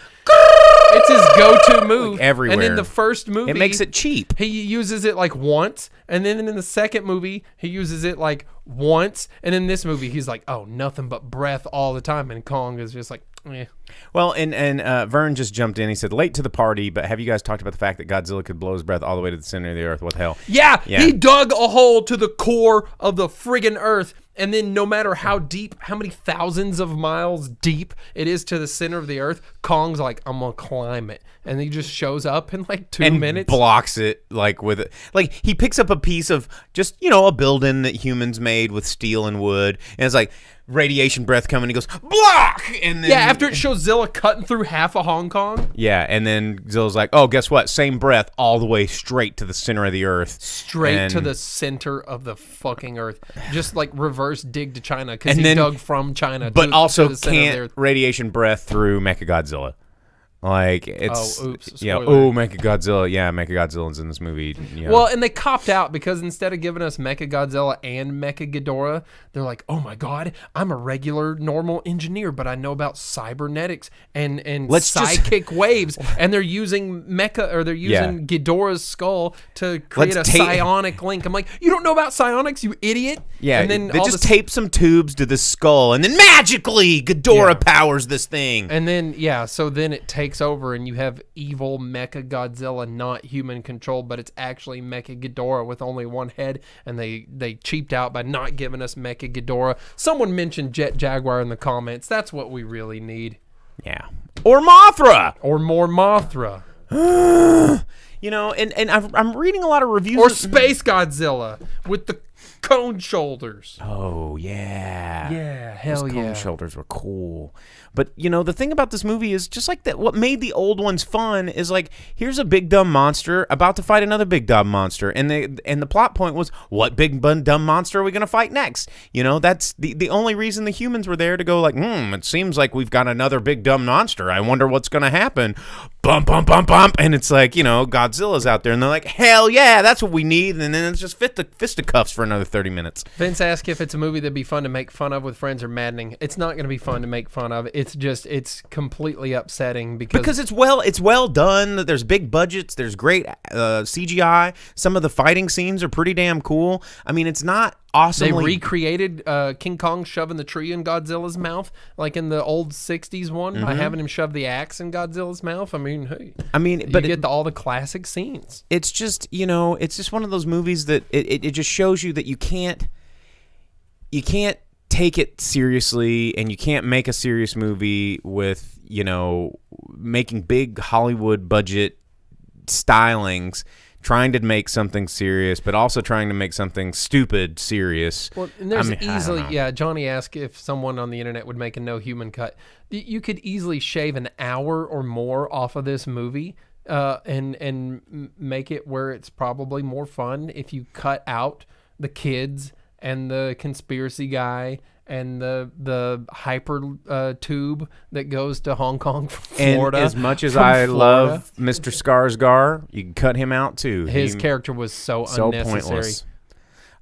It's his go-to move. Like everywhere. And in the first movie... It makes it cheap. He uses it like once, and then in the second movie, he uses it like once, and in this movie, he's like, oh, nothing but breath all the time, and Kong is just like, eh. Well, and Vern just jumped in. He said, late to the party, but have you guys talked about the fact that Godzilla could blow his breath all the way to the center of the Earth? What the hell? Yeah, he dug a hole to the core of the friggin' Earth, and then no matter how deep, how many thousands of miles deep it is to the center of the Earth, Kong's like, I'm gonna climb it. And he just shows up in like 2 minutes. Blocks it with it. Like, he picks up a piece of just, a building that humans made with steel and wood, and it's like radiation breath coming. He goes, block! And then, after it shows Zilla cutting through half of Hong Kong. Yeah, and then Zilla's like, oh, guess what? Same breath all the way straight to the center of the Earth. Straight to the center of the fucking Earth. Just like reverse dig to China, because he dug from China but also to the center of the Earth. Radiation breath through Mechagodzilla. Like, it's... spoiler. Mechagodzilla. Yeah, Mechagodzilla's in this movie. Yeah. Well, and they copped out because instead of giving us Mechagodzilla and Mechaghidorah, they're like, oh my god, I'm a regular, normal engineer, but I know about cybernetics and psychic waves, and they're using Ghidorah's skull to create a psionic link. I'm like, you don't know about psionics, you idiot? Yeah, and then they just tape some tubes to the skull, and then magically Ghidorah powers this thing. And then, so then it takes over, and you have evil Mecha Godzilla, not human controlled, but it's actually Mecha Ghidorah with only one head, and they cheaped out by not giving us Mecha Ghidorah. Someone mentioned Jet Jaguar in the comments. That's what we really need. Yeah. Or Mothra! Or more Mothra. And I'm reading a lot of reviews. Or Space Godzilla with the cone shoulders. Oh, yeah. Yeah, hell Those yeah. cone shoulders were cool. But, the thing about this movie is just like that, what made the old ones fun is like, here's a big dumb monster about to fight another big dumb monster. And the plot point was, what big dumb monster are we going to fight next? That's the only reason the humans were there, to go like, it seems like we've got another big dumb monster. I wonder what's going to happen. Bump, bump, bump, bump. And it's like, Godzilla's out there, and they're like, hell yeah, that's what we need. And then it's just fisticuffs for another 30 minutes. Vince asked if it's a movie that'd be fun to make fun of with friends or maddening. It's not going to be fun to make fun of. It's completely upsetting because it's well done. There's big budgets. There's great CGI. Some of the fighting scenes are pretty damn cool. I mean, it's not awesomely... They recreated King Kong shoving the tree in Godzilla's mouth, like in the old 60s one, by having him shove the axe in Godzilla's mouth. I mean, but you get all the classic scenes. It's just, it's just one of those movies that it just shows you that you can't take it seriously, and you can't make a serious movie with, making big Hollywood budget stylings trying to make something serious, but also trying to make something stupid serious. Well, and there's I don't know. yeah, Johnny asked if someone on the internet would make a no human cut. You could easily shave an hour or more off of this movie and make it where it's probably more fun if you cut out the kids and the conspiracy guy and the hyper tube that goes to Hong Kong from Florida. And as much as from I Florida. love Mr. Skarsgård, you can cut him out too. His character was so unnecessary.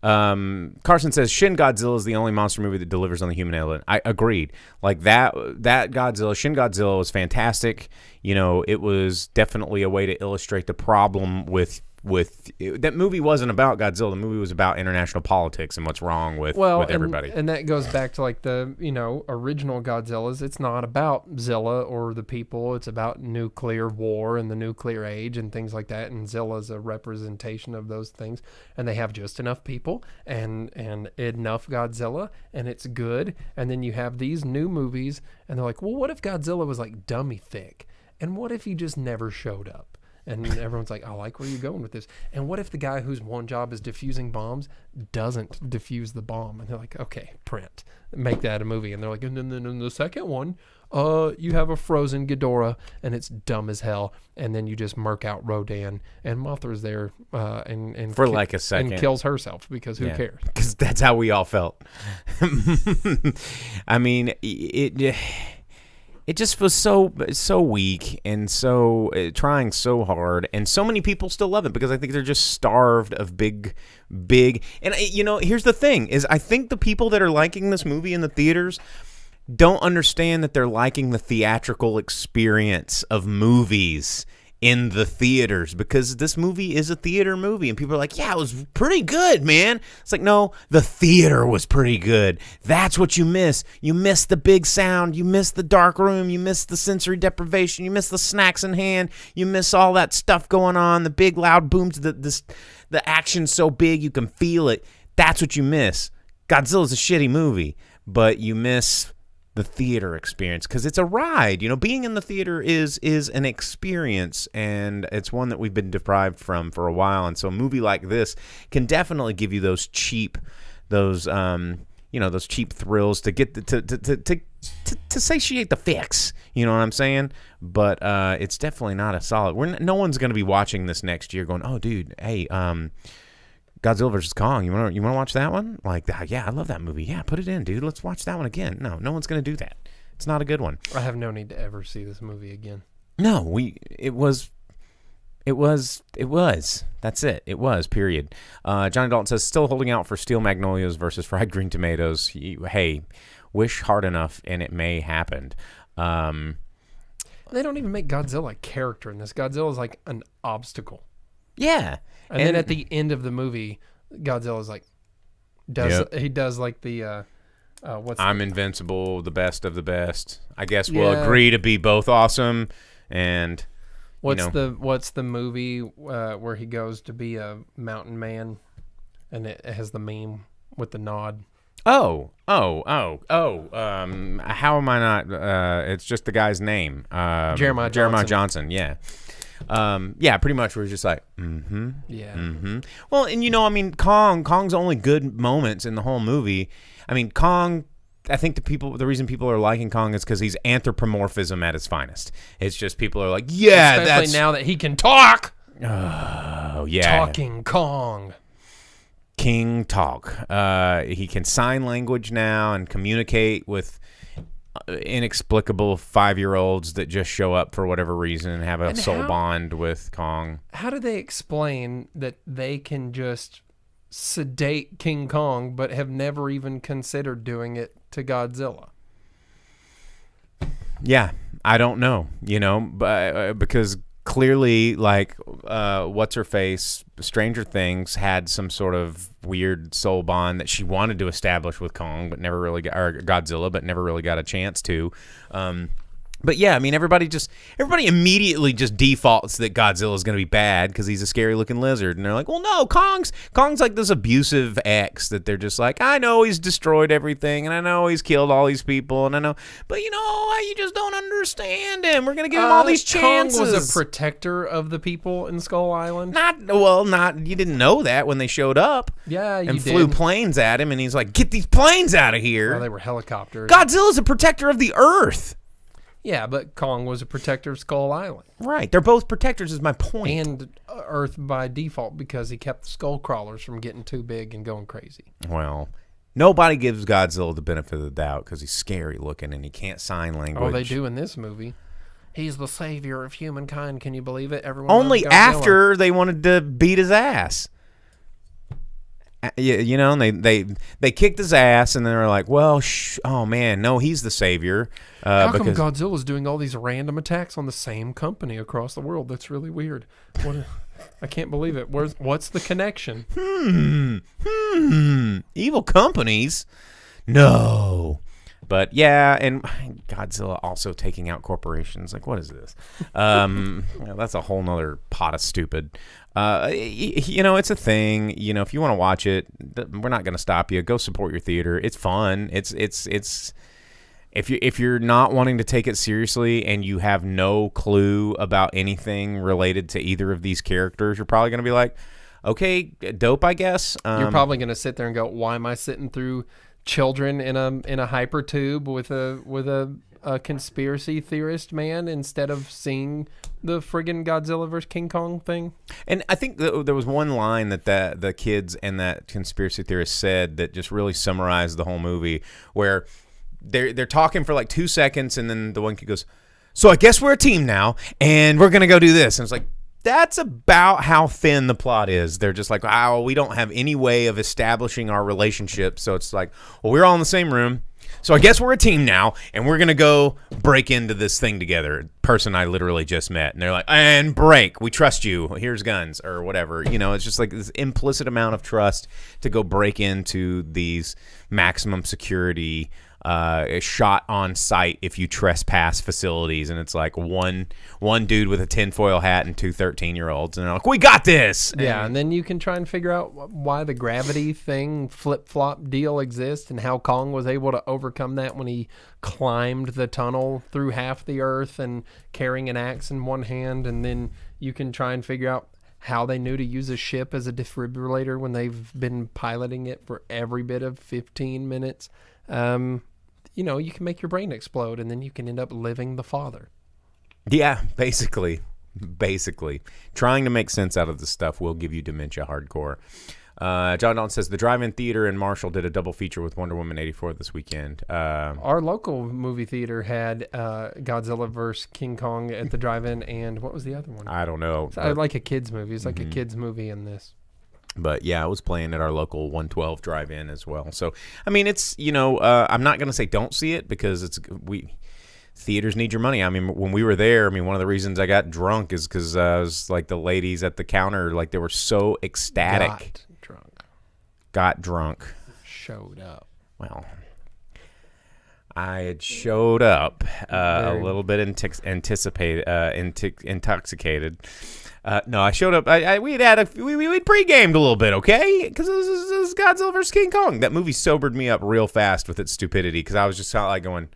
Pointless. Carson says Shin Godzilla is the only monster movie that delivers on the human element. I agreed. Like that Godzilla, Shin Godzilla was fantastic. You know, it was definitely a way to illustrate the problem with that movie wasn't about Godzilla. The movie was about international politics and what's wrong with everybody. And that goes back to like the, original Godzillas. It's not about Zilla or the people. It's about nuclear war and the nuclear age and things like that. And Zilla's a representation of those things. And they have just enough people and enough Godzilla, and it's good. And then you have these new movies, and they're like, well, what if Godzilla was like dummy thick? And what if he just never showed up? And everyone's like, I like where you're going with this. And what if the guy whose one job is defusing bombs doesn't defuse the bomb? And they're like, okay, print, make that a movie. And they're like, and then in the second one, you have a frozen Ghidorah, and it's dumb as hell. And then you just murk out Rodan, and Mothra's there and for like a second and kills herself because who cares? Because that's how we all felt. I mean, it just was so weak and so trying so hard, and so many people still love it because I think they're just starved of big. And here's the thing: is I think the people that are liking this movie in the theaters don't understand that they're liking the theatrical experience of movies in the theaters, because this movie is a theater movie, and people are like, yeah, it was pretty good, man. It's like, no, the theater was pretty good. That's what you miss. You miss the big sound. You miss the dark room. You miss the sensory deprivation. You miss the snacks in hand. You miss all that stuff going on, the big loud booms, the action's so big you can feel it. That's what you miss. Godzilla's a shitty movie, but you miss the theater experience because it's a ride. Being in the theater is an experience, and it's one that we've been deprived from for a while. And so a movie like this can definitely give you those cheap thrills to get to satiate the fix. You know what I'm saying? But it's definitely not a solid. No one's going to be watching this next year going, oh, dude, hey, Godzilla vs. Kong, you want to watch that one? Like, yeah, I love that movie. Yeah, put it in, dude. Let's watch that one again. No one's going to do that. It's not a good one. I have no need to ever see this movie again. No, it was. That's it. It was, period. Johnny Dalton says, still holding out for Steel Magnolias versus Fried Green Tomatoes. Hey, wish hard enough and it may happen. They don't even make Godzilla a character in this. Godzilla's like an obstacle. Yeah. And then at the end of the movie, Godzilla's like, he does like the, I'm invincible, the best of the best. I guess we'll agree to be both awesome. And what's the movie where he goes to be a mountain man, and it has the meme with the nod? How am I not? It's just the guy's name. Jeremiah Johnson. Yeah. Pretty much we're just like, Yeah. Well, and Kong's only good moments in the whole movie. I mean, Kong, I think the reason people are liking Kong is because he's anthropomorphism at is finest. It's just people are like, yeah, especially now that he can talk. Oh, yeah. Talking Kong. King Talk. He can sign language now and communicate with inexplicable 5-year-olds that just show up for whatever reason and have a soul bond with Kong. How do they explain that they can just sedate King Kong but have never even considered doing it to Godzilla? Yeah, I don't know, but because clearly, like, what's her face, Stranger Things had some sort of weird soul bond that she wanted to establish with Kong, but never really got, or Godzilla, but never really got a chance to. But yeah, I mean, everybody immediately just defaults that Godzilla is going to be bad because he's a scary looking lizard, and they're like, well, no, Kong's like this abusive ex that they're just like, I know he's destroyed everything, and I know he's killed all these people, and I know, but you just don't understand him. We're going to give him all these chances. Kong was a protector of the people in Skull Island. You didn't know that when they showed up. Yeah, you and did. flew planes at him, and he's like, get these planes out of here. Well, they were helicopters. Godzilla's a protector of the Earth. Yeah, but Kong was a protector of Skull Island. Right. They're both protectors is my point. And Earth by default because he kept the skull crawlers from getting too big and going crazy. Well, nobody gives Godzilla the benefit of the doubt because he's scary looking and he can't sign language. Oh, they do in this movie. He's the savior of humankind. Can you believe it? Everyone only loves Godzilla. after they wanted to beat his ass. And they kicked his ass, and then they're like, well, oh, man, no, he's the savior. How come Godzilla's doing all these random attacks on the same company across the world? That's really weird. I can't believe it. What's the connection? Evil companies? No. But, yeah, and Godzilla also taking out corporations. Like, what is this? That's a whole nother pot of stupid. It's a thing. If you want to watch it, we're not going to stop you. Go support your theater. It's fun. It's if you're not wanting to take it seriously and you have no clue about anything related to either of these characters, you're probably going to be like, okay, dope, I guess. You're probably going to sit there and go, why am I sitting through children in a hyper tube with a conspiracy theorist man instead of seeing the friggin' Godzilla vs. King Kong thing? And I think there was one line that the kids and that conspiracy theorist said that just really summarized the whole movie, where they're talking for like 2 seconds, and then the one kid goes, so I guess we're a team now, and we're going to go do this. And it's like, that's about how thin the plot is. They're just like, oh, we don't have any way of establishing our relationship. So it's like, well, we're all in the same room. So I guess we're a team now, and we're going to go break into this thing together. Person I literally just met. And they're like, and break. We trust you. Here's guns or whatever. It's just like this implicit amount of trust to go break into these maximum security shot on sight if you trespass facilities, and it's like one dude with a tinfoil hat and two 13-year-olds, and they're like, we got this. Yeah, and then you can try and figure out why the gravity thing flip-flop deal exists and how Kong was able to overcome that when he climbed the tunnel through half the earth and carrying an axe in one hand, and then you can try and figure out how they knew to use a ship as a defibrillator when they've been piloting it for every bit of 15 minutes. You can make your brain explode, and then you can end up living the father. Yeah, basically. Trying to make sense out of this stuff will give you dementia hardcore. John Dalton says, the drive-in theater in Marshall did a double feature with Wonder Woman 84 this weekend. Our local movie theater had Godzilla vs. King Kong at the drive-in, and what was the other one? I don't know. It's like a kid's movie. It's like a kid's movie in this. But yeah, I was playing at our local 112 drive-in as well. So, I mean, it's, I'm not going to say don't see it because theaters need your money. I mean, when we were there, one of the reasons I got drunk is because I was like the ladies at the counter, like they were so ecstatic. Got drunk. Showed up. Well, I had showed up a little bit intoxicated. No, I showed up. We pre-gamed a little bit, okay? Because this is Godzilla vs. King Kong. That movie sobered me up real fast with its stupidity because I was just kind of like going,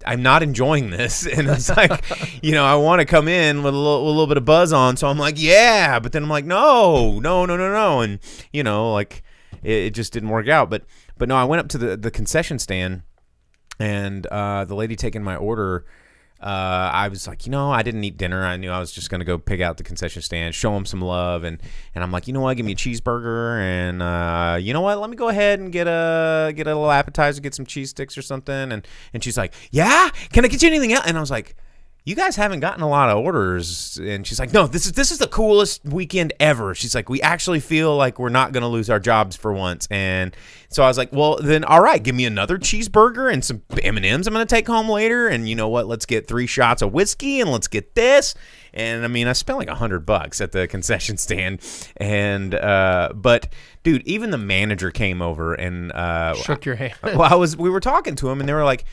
I'm not enjoying this, and it's like, I want to come in with a little bit of buzz on, so I'm like, yeah, but then I'm like, no, and like it just didn't work out. But no, I went up to the concession stand, and the lady taking my order. I was like, I didn't eat dinner. I knew I was just going to go pick out the concession stand, show them some love. And I'm like, you know what? Give me a cheeseburger. And you know what? Let me go ahead and get a little appetizer, get some cheese sticks or something. And she's like, yeah? Can I get you anything else? And I was like, you guys haven't gotten a lot of orders. And she's like, no, this is the coolest weekend ever. She's like, we actually feel like we're not going to lose our jobs for once. And so I was like, well, then, all right, give me another cheeseburger and some M&Ms I'm going to take home later. And you know what? Let's get 3 shots of whiskey and let's get this. And I spent like $100 at the concession stand. And, but dude, even the manager came over and, shook your hand. Well, we were talking to him and they were like,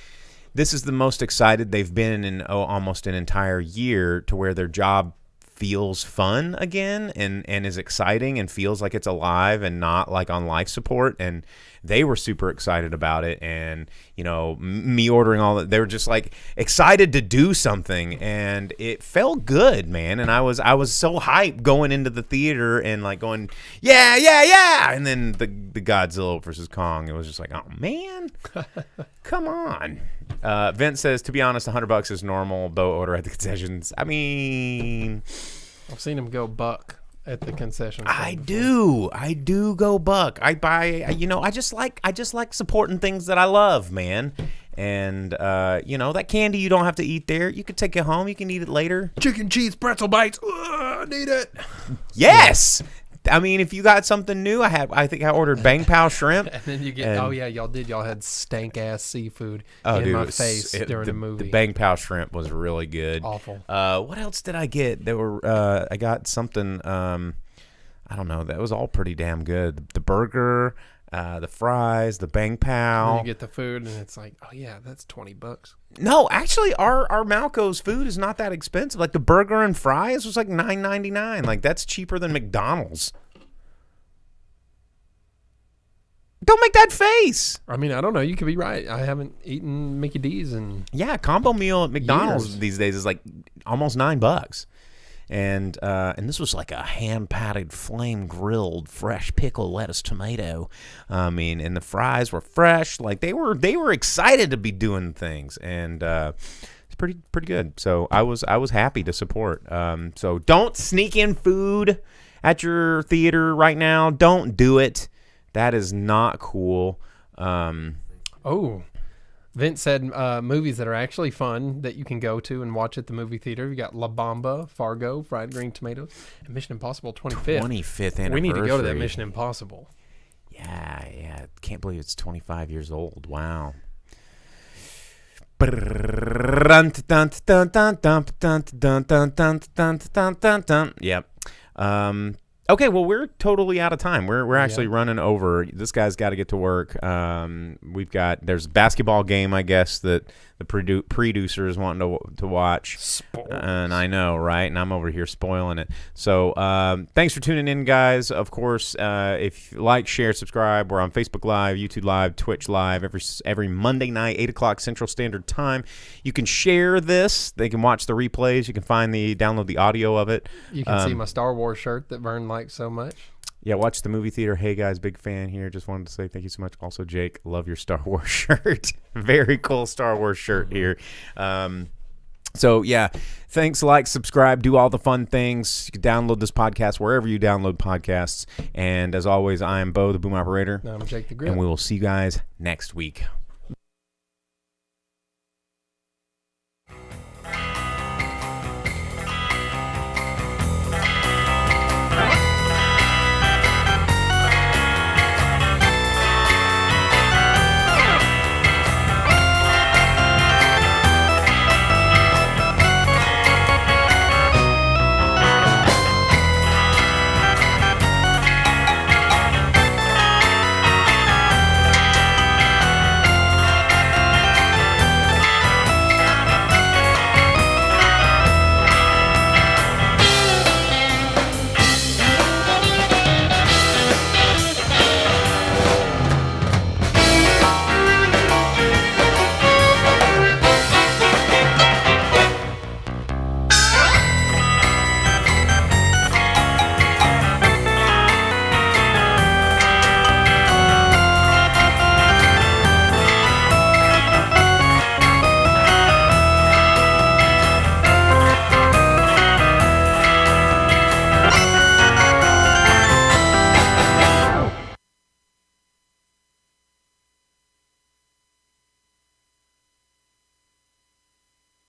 this is the most excited they've been in almost an entire year, to where their job feels fun again and is exciting and feels like it's alive and not like on life support. And they were super excited about it. And, you know, me ordering all that, they were just like excited to do something, and it felt good, man. And I was so hyped going into the theater and like going, yeah. And then the Godzilla versus Kong, it was just like, oh man, come on. Vince says, to be honest, $100 is normal. Bo order at the concessions. I mean, I've seen him go buck at the concession. I do go buck. I buy, you know, I just like supporting things that I love, man. And you know, that candy you don't have to eat there. You could take it home. You can eat it later. Chicken cheese pretzel bites. I need it. Yes. I mean, if you got something new, I think I ordered Bang Pao shrimp. And then you get, y'all had stank ass seafood in my face during the movie. The Bang Pao shrimp was really good. Awful. What else did I get? I got something. I don't know. That was all pretty damn good. The burger, the fries, the Bang Pao. And you get the food, and it's like, oh yeah, that's $20. No, actually, our Malco's food is not that expensive. Like the burger and fries was like $9.99. Like that's cheaper than McDonald's. Don't make that face. I mean, I don't know. You could be right. I haven't eaten Mickey D's and combo meal at McDonald's years. these days is like almost $9. And this was like a hand-patted, flame-grilled, fresh pickle, lettuce, tomato. I mean, and the fries were fresh. Like they were excited to be doing things, and it's pretty good. So I was happy to support. So don't sneak in food at your theater right now. Don't do it. That is not cool. Vince said movies that are actually fun that you can go to and watch at the movie theater. You got La Bamba, Fargo, Fried Green Tomatoes, and Mission Impossible 25th. 25th anniversary. We need to go to that Mission Impossible. Yeah. Can't believe it's 25 years old. Wow. Yep. Okay, well, we're totally out of time. We're actually running over. This guy's got to get to work. There's a basketball game, I guess, that the producer is wanting to watch. Spoilers. And I know, right? And I'm over here spoiling it. So thanks for tuning in, guys. Of course, if you like, share, subscribe. We're on Facebook Live, YouTube Live, Twitch Live every Monday night, 8 o'clock Central Standard Time. You can share this. They can watch the replays. You can download the audio of it. You can see my Star Wars shirt that Vern likes so much. Yeah, watch the movie theater. Hey, guys, big fan here. Just wanted to say thank you so much. Also, Jake, love your Star Wars shirt. Very cool Star Wars shirt here. So, yeah, thanks, like, subscribe, do all the fun things. You can download this podcast wherever you download podcasts. And as always, I am Bo, the Boom Operator. I'm Jake the Grip. And we will see you guys next week.